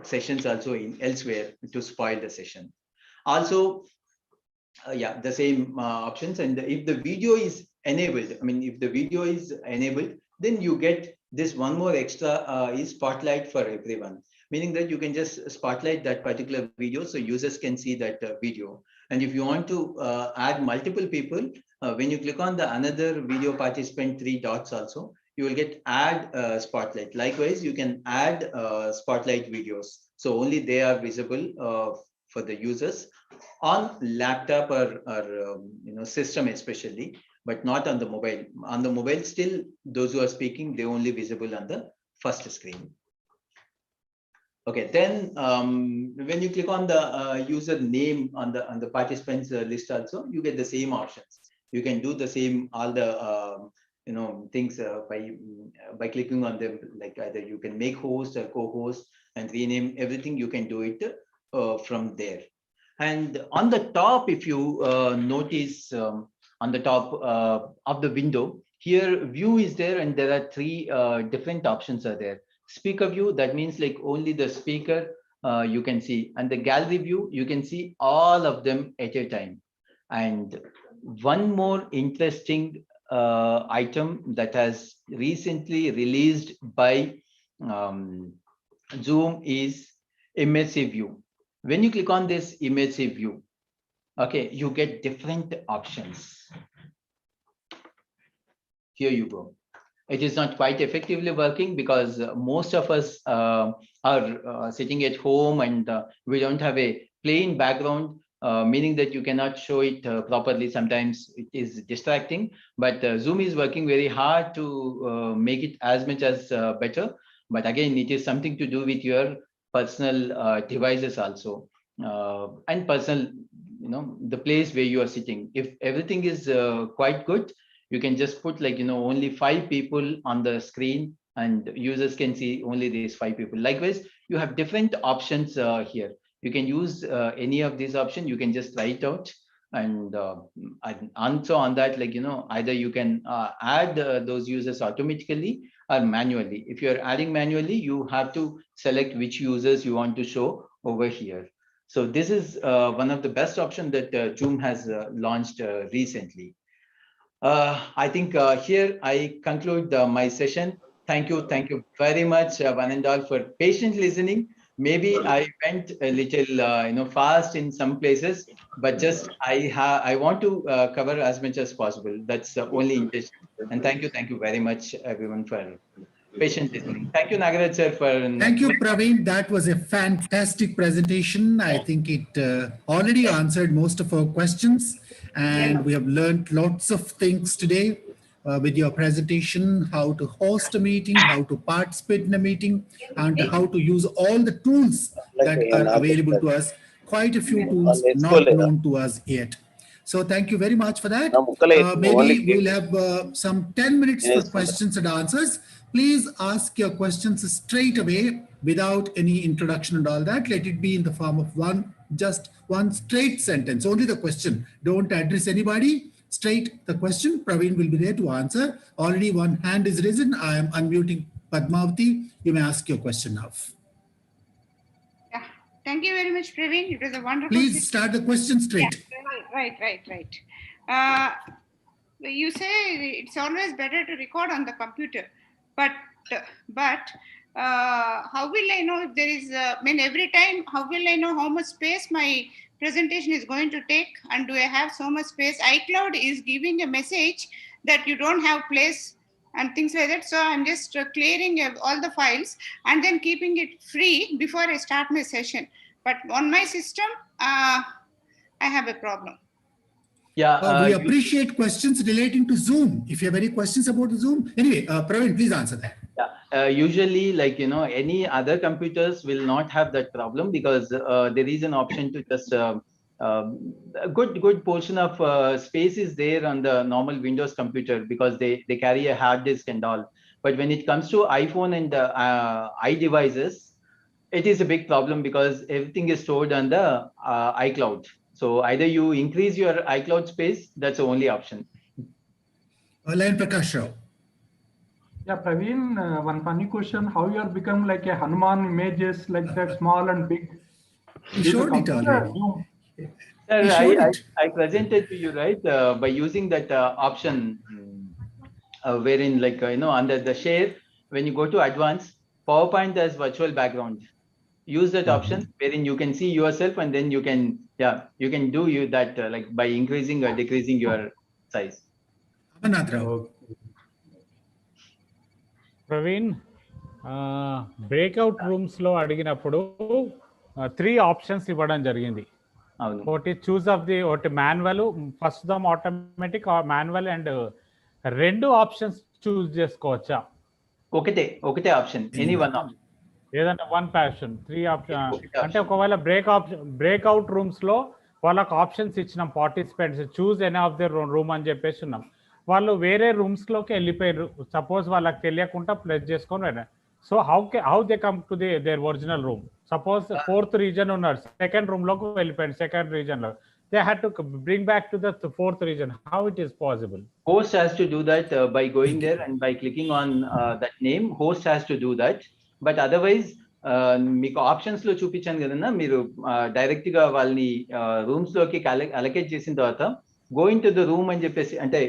sessions also in elsewhere to spoil the session. Also, the same options. And if the video is enabled, if the video is enabled, then you get this one more extra is spotlight for everyone, meaning that you can just spotlight that particular video so users can see that video. And if you want to add multiple people, when you click on the another video participant three dots also, you will get add spotlight. Likewise, you can add spotlight videos. So only they are visible for the users on laptop or system especially. but not on the mobile. On the mobile, still those who are speaking, they're only visible on the first screen. Okay, then when you click on the user name on the participants list also, you get the same options. You can do the same all the things by clicking on them. Like either you can make host or co-host and rename everything. You can do it from there. And on the top, if you notice on the top of the window, here view is there, and there are three different options are there. Speaker view, that means like only the speaker you can see, and the gallery view, you can see all of them at a time. And one more interesting item that has recently released by Zoom is immersive view. When you click on this immersive view, okay, you get different options. Here you go. It is not quite effectively working because most of us are sitting at home and we don't have a plain background, meaning that you cannot show it properly. Sometimes it is distracting, but Zoom is working very hard to make it as much as better. But again, it is something to do with your personal devices also, and personal, the place where you are sitting. If everything is quite good, you can just put like, only 5 people on the screen and users can see only these 5 people. Likewise, you have different options here. You can use any of these options. You can just try it out and answer on that, like, either you can add those users automatically or manually. If you're adding manually, you have to select which users you want to show over here. So this is one of the best options that Zoom has launched recently. I think here I conclude my session. Thank you very much, one and all, for patient listening. Maybe I went a little, fast in some places, but just I want to cover as much as possible. That's the only intention. And thank you very much, everyone, for patient listening. Thank you, Nagaraj sir, for. Thank you, Praveen. That was a fantastic presentation. I think it already answered most of our questions, and we have learned lots of things today with your presentation, how to host a meeting, how to participate in a meeting, and how to use all the tools that are available to us. Quite a few tools not known to us yet. So thank you very much for that. Maybe we'll have some 10 minutes for questions and answers. Please ask your questions straight away without any introduction and all that. Let it be in the form of just one straight sentence, only the question. Don't address anybody, straight the question. Praveen will be there to answer. Already one hand is risen. I am unmuting Padmavati. You may ask your question now. Yeah, thank you very much, Praveen. It was a wonderful. Please start the question straight. Yeah, right. You say it's always better to record on the computer, but how will I know if there is? Every time, how will I know how much space my presentation is going to take, and do I have so much space? iCloud is giving a message that you don't have place and things like that. So I'm just clearing all the files and then keeping it free before I start my session. But on my system, I have a problem. Yeah, we appreciate questions relating to Zoom. If you have any questions about the Zoom, anyway, Praveen, please answer that. Yeah, usually, like, any other computers will not have that problem because there is an option to just a good portion of space is there on the normal Windows computer because they carry a hard disk and all. But when it comes to iPhone and iDevices, it is a big problem because everything is stored on the iCloud. So either you increase your iCloud space, that's the only option. Lion Prakash Rao. Yeah, Praveen, one funny question. How you are become like a Hanuman images like that, small and big? You showed it already. Sir, I presented to you, right, by using that option wherein, like, under the share, when you go to advanced, PowerPoint has virtual background. Use that option wherein you can see yourself and then you can, you can do that like by increasing or decreasing your size. Praveen breakout రూమ్స్లో అడిగినప్పుడు 3 options ఇవ్వడం జరిగింది. అవును. ఒకటి choose of the ఒకటి manual, first them automatic manual and 2 options choose చేసుకోవచ్చా? ఒకటే option, any one option. ఏదంటే 1 ప్యాషన్ 3 ఆప్షన్ అంటే ఒకవేళ బ్రేక్అవుట్ రూమ్స్ లో వాళ్ళకి ఆప్షన్స్ ఇచ్చినాం participants choose any of the room అని చెప్పేసి ఉన్నాం. వాళ్ళు వేరే రూమ్స్ లోకి వెళ్ళిపోయారు. సపోజ్ వాళ్ళకి తెలియకుండా ప్లస్ చేసుకొని so how they come to their original room? Suppose 4th reason ఉన్నారు, సెకండ్ రూమ్ లోకి వెళ్ళిపోయాడు, సెకండ్ రీజన్ లో they had to bring back to the 4th region. How it is possible? Host has to do that by going there and by clicking on that name. Host has to do that. But otherwise, మీకు options లో చూపించాను కదన్నా, మీరు direct గా వాళ్ళని rooms లోకి allocate చేసిన తర్వాత గోయింగ్ టు ద రూమ్ అని చెప్పేసి, అంటే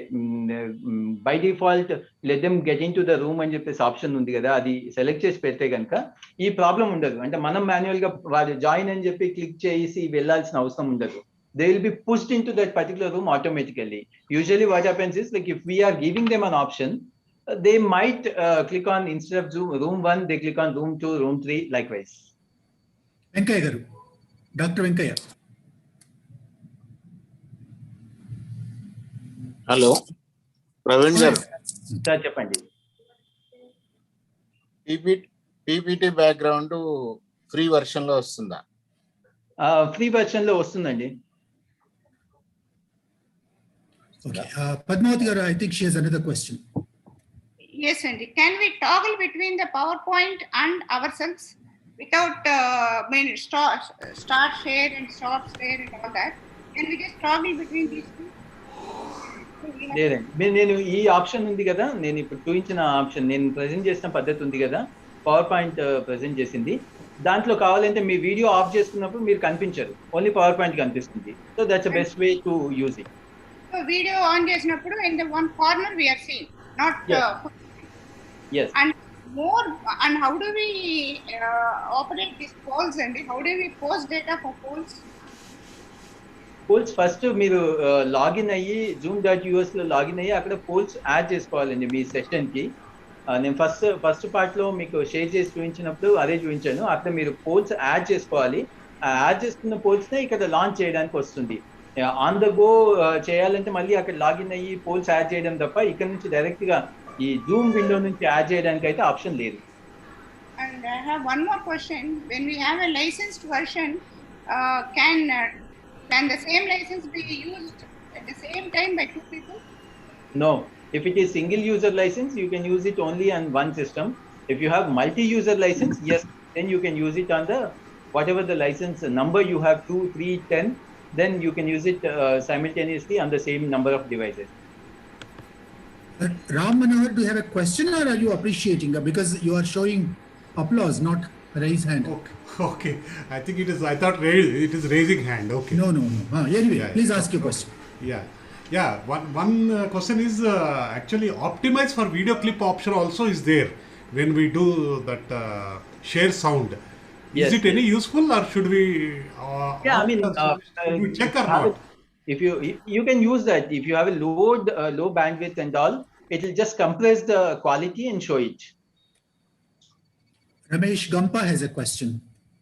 by default let them get in to the room అని చెప్పేసి ఆప్షన్ ఉంది కదా, అది సెలెక్ట్ చేసి పెడితే కనుక ఈ ప్రాబ్లం ఉండదు. అంటే మనం మాన్యువల్ గా వాళ్ళు జాయిన్ అని చెప్పి క్లిక్ చేసి వెళ్ళాల్సిన అవసరం ఉండదు. They will be pushed into that particular room automatically. Usually what happens is, like, if we are giving them an option, they might click on, instead of room 1, they click on room 2, room 3, likewise. Venkaya garu, Dr. Venkaya. Hello, Praveen sir. Sir, cheppandi. PPT background free version lo vastunda? Free version lo vastundandi. Okay, Padmavati garu, I think she has another question. Yes, Andy. Can we toggle between the PowerPoint and ourselves without start share and stop share and all that? Can we just toggle between these two? నేను ఈ option ఉంది కదా, నేను ఇప్పుడు చూపించిన option, నేను present చేసిన పద్ధతి ఉంది కదా, పవర్ పాయింట్ ప్రెజెంట్ చేసింది, దాంట్లో కావాలంటే మీ వీడియో ఆఫ్ చేసుకున్నప్పుడు మీరు కనిపించరు, ఓన్లీ పవర్ పాయింట్ కనిపిస్తుంది. So that's the best way to use it. So video on చేసినప్పుడు in the one corner we are seeing, not yes. And more, and how do we operate these polls, and how do we post data for polls? Polls first మీరు login అయ్యి zoom.us లో login అయ్యి అక్కడ poles add చేసుకోవాలండి మీ session కి. నేను first part లో మీకు షేర్ చేసి చూపించినప్పుడు అదే చూపించాను. అక్కడ మీరు పోల్స్ యాడ్ చేసుకోవాలి. యాడ్ చేసుకున్న పోల్స్ నే ఇక్కడ లాంచ్ చేయడానికి వస్తుంది. ఆన్ ద గో చేయాలంటే మళ్ళీ అక్కడ లాగిన్ అయ్యి పోల్స్ యాడ్ చేయడం తప్ప ఇక్కడ నుంచి డైరెక్ట్ గా ఈ జూమ్ విండో నుంచి యాడ్ చేయడానికి అయితే ఆప్షన్ లేదు. And I have one more question. When we have a licensed version, can the same license be used at the same time by 2 people? No. If it is single user license, you can use it only on one system. If you have multi-user license, yes, then you can use it on the whatever the license number you have, 2, 3, 10. Then you can use it simultaneously on the same number of devices. Ram Manohar, do you have a question or are you appreciating? Because you are showing applause, not raise hand. Okay. I think it is. I thought it is raising hand. Okay. No. Anyway, please ask your question. Yeah. One question is actually optimize for video clip option also is there when we do that share sound. Is it any useful or should we? Yeah, I mean, should we check or not? If you can use that. If you have a low bandwidth and all, it will just compress the quality and show it. Ramesh Gampa has a question.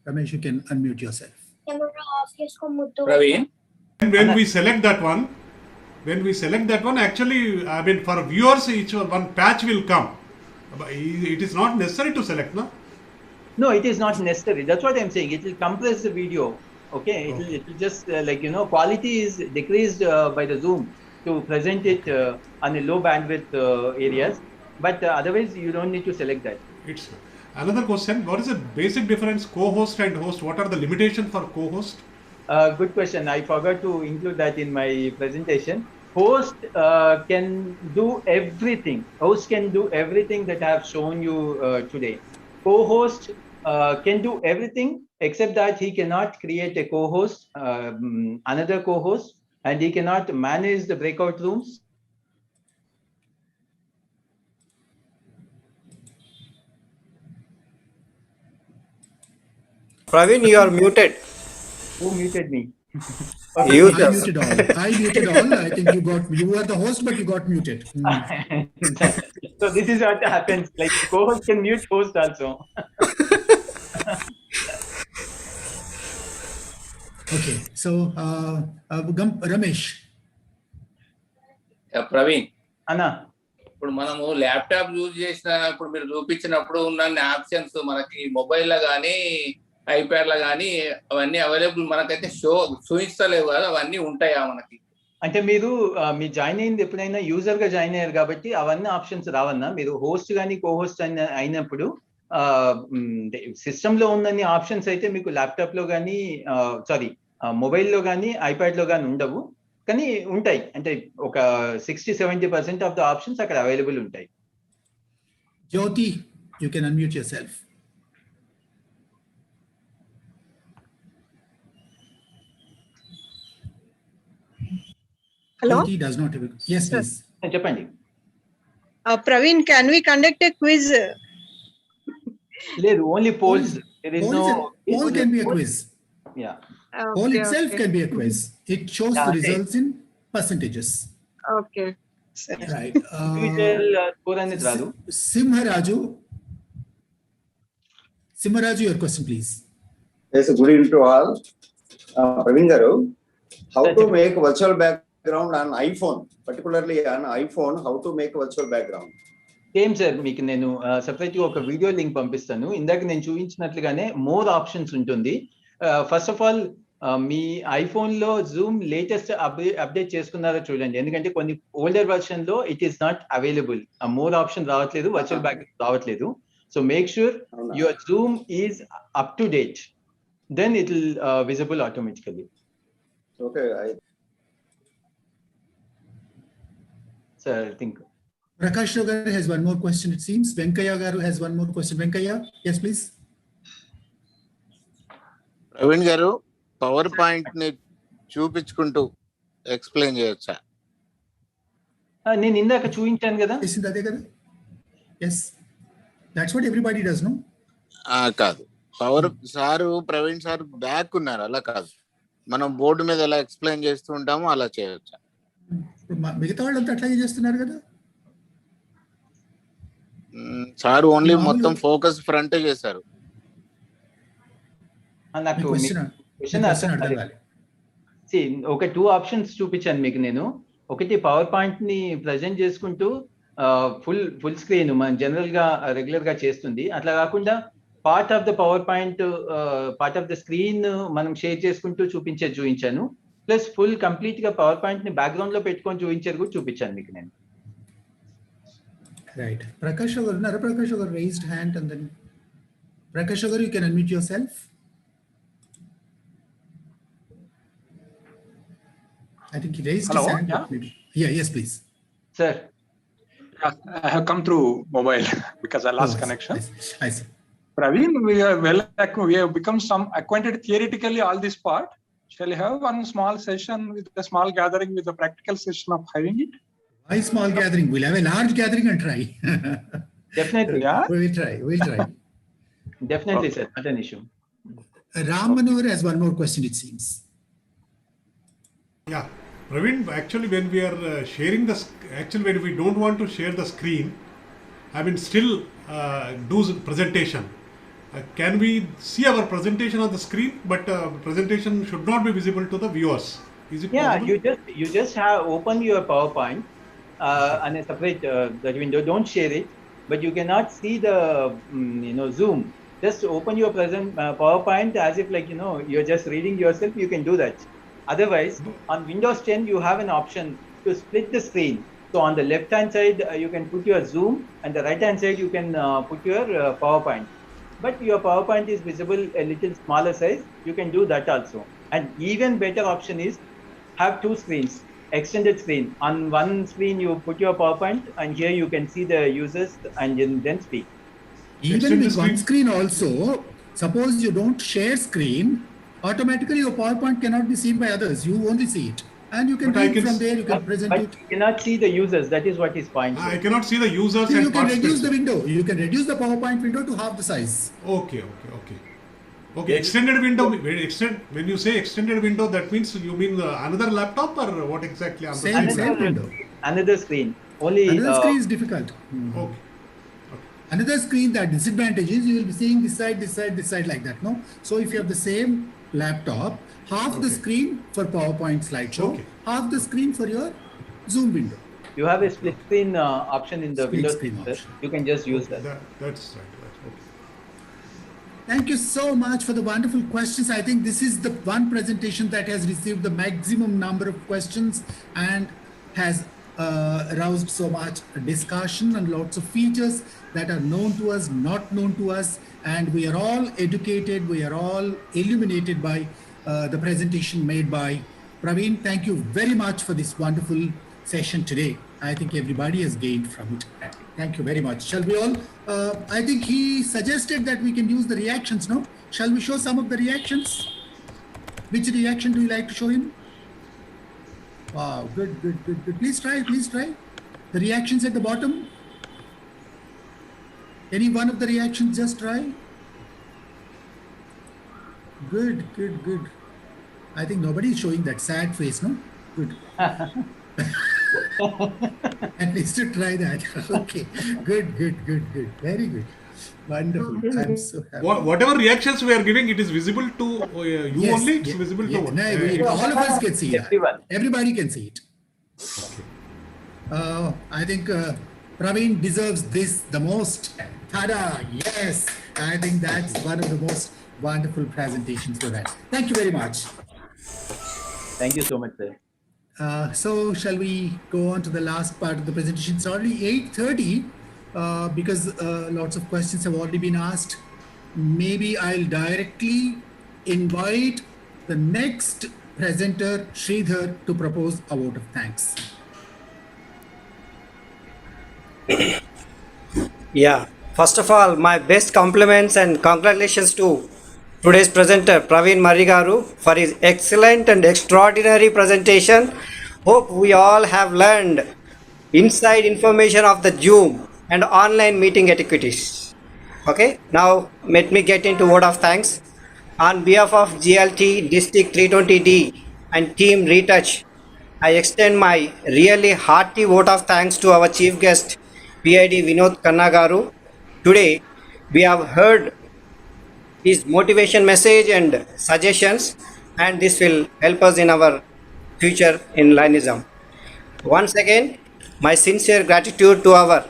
Ramesh, you can unmute yourself. Praveen? When we select that one, actually, I mean, for viewers, each one patch will come. It is not necessary to select, no? No, it is not necessary. That's what I'm saying. It will compress the video. Okay, it will just quality is decreased by the Zoom to present it on a low bandwidth areas. But otherwise, you don't need to select that. It's another question. What is the basic difference co-host and host? What are the limitations for co-host? Good question. I forgot to include that in my presentation. Host can do everything. Host can do everything that I have shown you today. Co-host can do everything except that he cannot create a co-host, another co-host, and he cannot manage the breakout rooms. Praveen, you are muted. Who muted me? Okay, I muted all. I think you were the host, but you got muted. So this is what happens. Like co-host can mute host also. Okay, so Ramesh. Praveen అన్నా ఇప్పుడు మనము laptop use చేసిన ఇప్పుడు మీరు చూపించినప్పుడు ఉన్న options మనకి మొబైల్లో కానీ ఐప్యాడ్లో కానీ అవన్నీ అవైలబుల్ మనకైతే చూపిస్తలేవు కదా, అవన్నీ ఉంటాయా మనకి? అంటే మీరు మీ జాయిన్ అయింది ఎప్పుడైనా యూజర్ గా జాయిన్ అయ్యారు కాబట్టి అవన్నీ ఆప్షన్స్ రావన్నా. మీరు హోస్ట్ కానీ కో హోస్ట్ అయినప్పుడు సిస్టమ్ లో ఉన్నన్ని ఆప్షన్స్ అయితే మీకు ల్యాప్టాప్ లో కానీ సారీ మొబైల్లో కానీ ఐప్యాడ్ లో కానీ ఉండవు, కానీ ఉంటాయి. అంటే ఒక 60-70% ఆఫ్ ద ఆప్షన్స్ అక్కడ అవైలబుల్ ఉంటాయి. Jyoti, you can unmute yourself. Hello? Jyoti does not have a... Yes, please. చెప్పండి. Praveen, can we conduct a quiz? లేదు, only polls. There is no... Poll can be a quiz. Yeah. Poll itself can be a quiz. It shows the results in percentages. Okay. Right. Score అనేది రాదు. Simharaju, your question, please. Yes, good evening to all. Praveen garu, how to make virtual background on iPhone, particularly on iPhone, how to make virtual background? Same sir, మీకు నేను separate గా ఒక video link పంపిస్తాను. ఇందాక నేను చూపించినట్లుగానే more options ఉంటుంది. First of all మీ ఐఫోన్ లో జూమ్ లేటెస్ట్ అప్డేట్ చేసుకున్నారో చూడండి, ఎందుకంటే కొన్ని ఓల్డర్ వర్షన్ లో it is not available, more option రావట్లేదు, వర్చువల్ బ్యాక్ రావట్లేదు. So make sure your Zoom is up to date, then it will visible automatically. Okay. Sir, I think Prakash Garu has one more question, it seems. Venkaya Garu has one more question. Venkaya, yes, please. Praveen గారు, power point ని చూపించుకుంటూ explain చేయొచ్చా? నేను ఇందాక చూపించాను కదా. అదే కదా. Yes, that's what everybody does, no? కాదు, power sir Praveen sir back ఉన్నారు, అలా కాదు. మనం బోర్డు మీద ఎలా ఎక్స్ప్లెయిన్ చేస్తూ ఉంటామో అలా చేయొచ్చా? మిగతా వాళ్ళంతా అట్లాగే చేస్తున్నారు కదా సార్. ఓన్లీ మొత్తం ఫోకస్ ఫ్రంట్ చేశారు. నాకు ఒక 2 ఆప్షన్స్ చూపించాను మీకు నేను. ఒకటి పవర్ పాయింట్ ని ప్రజెంట్ చేసుకుంటూ ఫుల్ స్క్రీన్ మనం జనరల్ గా రెగ్యులర్ గా చేస్తుంది. అట్లా కాకుండా part of the power point, part of the screen మనం షేర్ చేసుకుంటూ చూపించాను. ప్లస్ ఫుల్ కంప్లీట్ గా పవర్ పాయింట్ ని బ్యాక్గ్రౌండ్ లో పెట్టుకొని చూపించారు కూడా చూపించాను మీకు నేను. Right. Prakash Garu raised hand, and then Prakash Garu, you can unmute yourself. I think he raised his hand. Yeah, yes, please. Sir. I have come through mobile because I lost connection. I see. Praveen, we have become some acquainted theoretically all this part. Shall we have one small session with a small gathering with a practical session of having it? Why small gathering? We'll have a large gathering and try. Definitely. Yeah. We'll try. Definitely, sir. Not an issue. Ram Manohar has one more question, it seems. Yeah, Praveen, actually when we are sharing when we don't want to share the screen, I mean still do presentation. Can we see our presentation on the screen, but presentation should not be visible to the viewers? Is it possible? You just have open your PowerPoint and a separate that window. Don't share it, but you cannot see the Zoom. Just open your PowerPoint as if you're just reading yourself. You can do that. Otherwise, on Windows 10 you have an option to split the screen. So on the left hand side you can put your Zoom, and the right hand side you can put your PowerPoint. But your PowerPoint is visible a little smaller size. You can do that also. And even better option is have 2 screens, extended screen. On one screen you put your PowerPoint, and here you can see the users and then speak. Even with one screen also, suppose you don't share screen, automatically your PowerPoint cannot be seen by others. You only see it. And you can read from there, you can present it. You cannot see the users. That is what is point. I cannot see the users. So you can reduce the window. You can reduce the PowerPoint window to half the size. Okay. Extended window. When you say extended window, that means you mean another laptop, or what exactly? Same window. Another screen. Only another screen is difficult. Okay. Another screen, that disadvantage is you will be seeing this side like that. No. So if you have the same laptop, half the screen for PowerPoint slideshow, half the screen for your Zoom window. You have a split screen option in the Split Windows. screen option. You can just use that. That's right. Okay. Thank you so much for the wonderful questions. I think this is the one presentation that has received the maximum number of questions and has aroused so much discussion and lots of features that are known to us, not known to us, and we are all educated, we are all illuminated by the presentation made by Praveen. Thank you very much for this wonderful session today. I think everybody has gained from it. Thank you very much. Shall we all, I think he suggested that we can use the reactions, no? Shall we show some of the reactions? Which reaction do you like to show him? Wow, good. Please try. The reactions at the bottom. Any one of the reactions, just try. Good. I think nobody is showing that sad face, no? Good. At least to try that. Okay, good. Very good. Wonderful. I'm so happy. Whatever reactions we are giving, it is visible to you Yes, only. It's yes, visible yes. to No, all of us can see it. Everyone. Everybody can see it. I think Praveen deserves this the most. Tada! Yes, I think that's one of the most wonderful presentations we've had. Thank you very much. Thank you so much, sir. So shall we go on to the last part of the presentation? It's already 8:30 because lots of questions have already been asked. Maybe I'll directly invite the next presenter, Sridhar, to propose a vote of thanks. Yeah. First of all, my best compliments and congratulations to today's presenter, Praveen Marri garu, for his excellent and extraordinary presentation. Hope we all have learned inside information of the Zoom and online meeting etiquettes. Okay, now let me get into word of thanks. On behalf of GLT District 320D and Team ReTouch, I extend my really hearty vote of thanks to our chief guest, PID Vinod Khanna garu. Today, we have heard his motivation message and suggestions, and this will help us in our future in Lionism. Once again, my sincere gratitude to our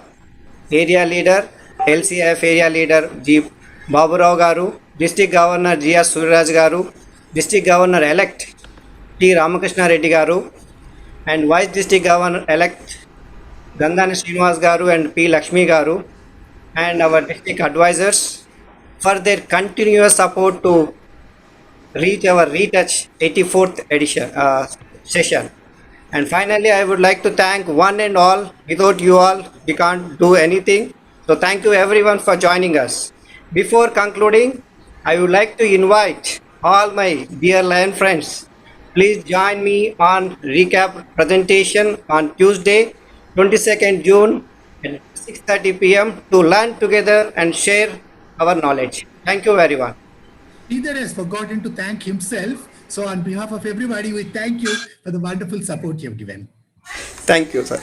area leader, LCF area leader G. Baburao garu, District Governor G. S. Suraj garu, District Governor elect T. Ramakrishna Reddy garu, and Vice District Governor elect Gandhani Srinivas garu and P. Lakshmi garu, and our district advisors for their continuous support to reach our ReTouch 84th edition session. And finally, I would like to thank one and all. Without you all, we can't do anything. So thank you everyone for joining us. Before concluding, I would like to invite all my dear Lion friends. Please join me on recap presentation on Tuesday, 22nd June at 6:30 p.m. to learn together and share our knowledge. Thank you everyone. Sridhar has forgotten to thank himself. So on behalf of everybody, we thank you for the wonderful support you've given. Thank you, sir.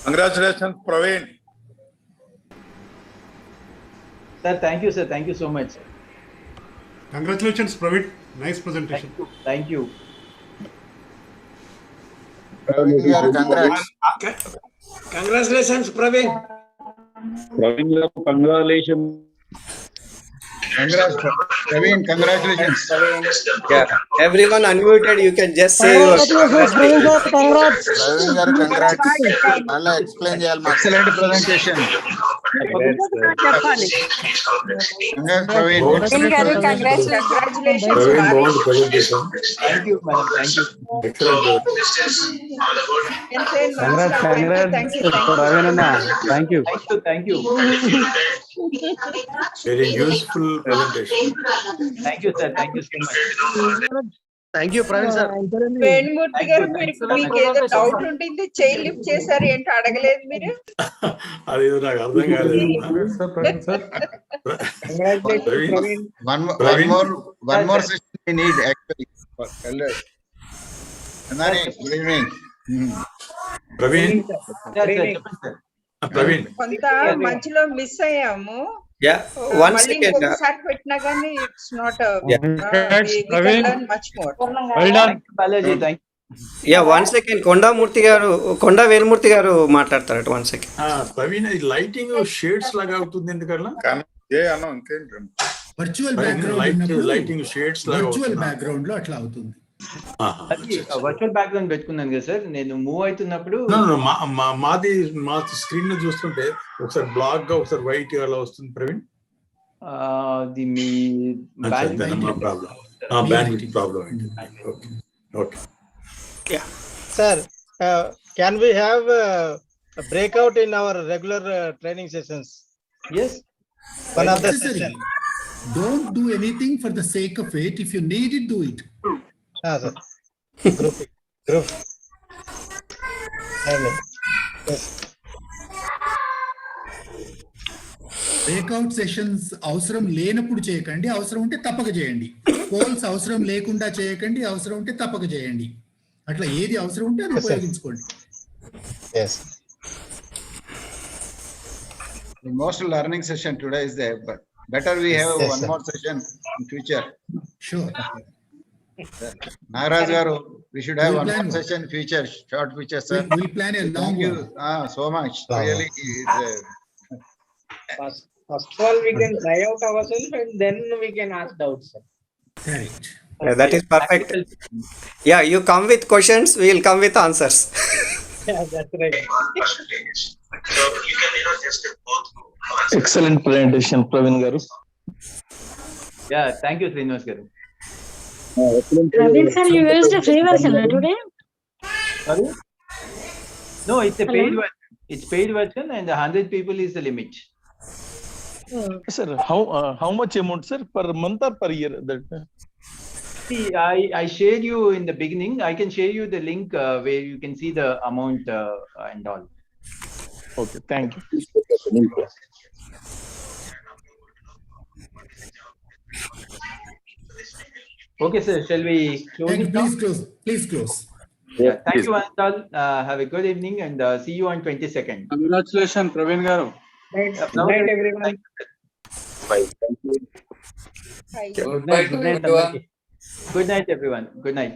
Congratulations, Praveen. Sir, thank you, sir. Thank you so much. Congratulations, Praveen. Nice presentation. Thank you. Congrats. Congratulations, Praveen. Praveen, congratulations. Congrats, Praveen. Congratulations. Yeah, everyone unmuted. You can just say your Praveen garu, congrats. Malla explain cheyali maku. Excellent presentation. Congrats, Praveen. Congratulations. Praveen, bond presentation. Thank you, madam. Thank you. Excellent. Congrats, Praveen Anna. Thank you. Thank you. Very useful presentation. Thank you, sir. Thank you so much. Thank you, Praveen sir. Venumurthy గారు మీకు ఏదో doubt ఉంటుంది child lift చేశారు ఏంటి అడగలేదు మీరు అది నాకు అర్థం కాలేదు. One more session we need actually for elders. Good evening. Praveen. కొంత మధ్యలో మిస్ అయ్యాము Yeah, one మళ్ళీ second. ఇంకొకసారి పెట్టినా కానీ it's not Yeah. we can learn much more. Balaji, thank Yeah, 1 second. కొండా వేలుమూర్తి గారు మాట్లాడతారట. 1 second. ప్రవీణ్, ఈ లైటింగ్ షేడ్స్ లాగా అవుతుంది ఎందుకన్నా? వర్చువల్ బ్యాక్గ్రౌండ్ లైటింగ్ షేడ్స్ లాగా వర్చువల్ బ్యాక్గ్రౌండ్ లో అట్లా అవుతుంది. వర్చువల్ బ్యాక్గ్రౌండ్ పెట్టుకున్నాను కదా సార్, నేను మూవ్ అవుతున్నప్పుడు మా స్క్రీన్ చూస్తుంటే ఒకసారి బ్లాక్ గా ఒకసారి వైట్ అలా వస్తుంది ప్రవీణ్. అది మీ Sir, can we have a breakout in our regular training sessions? Yes. One of the session. Don't do anything for the sake of it. If you need it, do it. Sir. Group. Yes. Breakout sessions అవసరం లేనప్పుడు చేయకండి, అవసరం ఉంటే తప్పక చేయండి. Poles అవసరం లేకుండా చేయకండి, అవసరం ఉంటే తప్పక చేయండి. అట్లా ఏది అవసరం ఉంటే అది ఉపయోగించుకోండి. Yes. The most learning session today is there, but better we have one more session in future. Sure. Nagaraj garu, we should have one more session in future, short future, sir. We'll plan a long Thank you so much. Really, First of all, we can try out ourselves and then we can ask doubts. Correct. Yeah, that is perfect. Yeah, you come with questions, we will come with answers. Yeah, that's right. Excellent presentation, Praveen garu. Yeah, thank you, Srinivas garu. Praveen sir, you used a free version today? Sorry? No, it's a paid version. It's paid version and 100 people is the limit. Sir, how much amount, sir, per month or per year? That See, I shared you in the beginning. I can share you the link where you can see the amount and all. Okay, thank you. Okay, sir. Shall we close it now? Please close. Yeah, thank you, Antal. Have a good evening and see you on 22nd. Congratulations, Praveen garu. Good night, everyone. Bye. Thank you. Bye. Good night, everyone. Good night, everyone. Good night.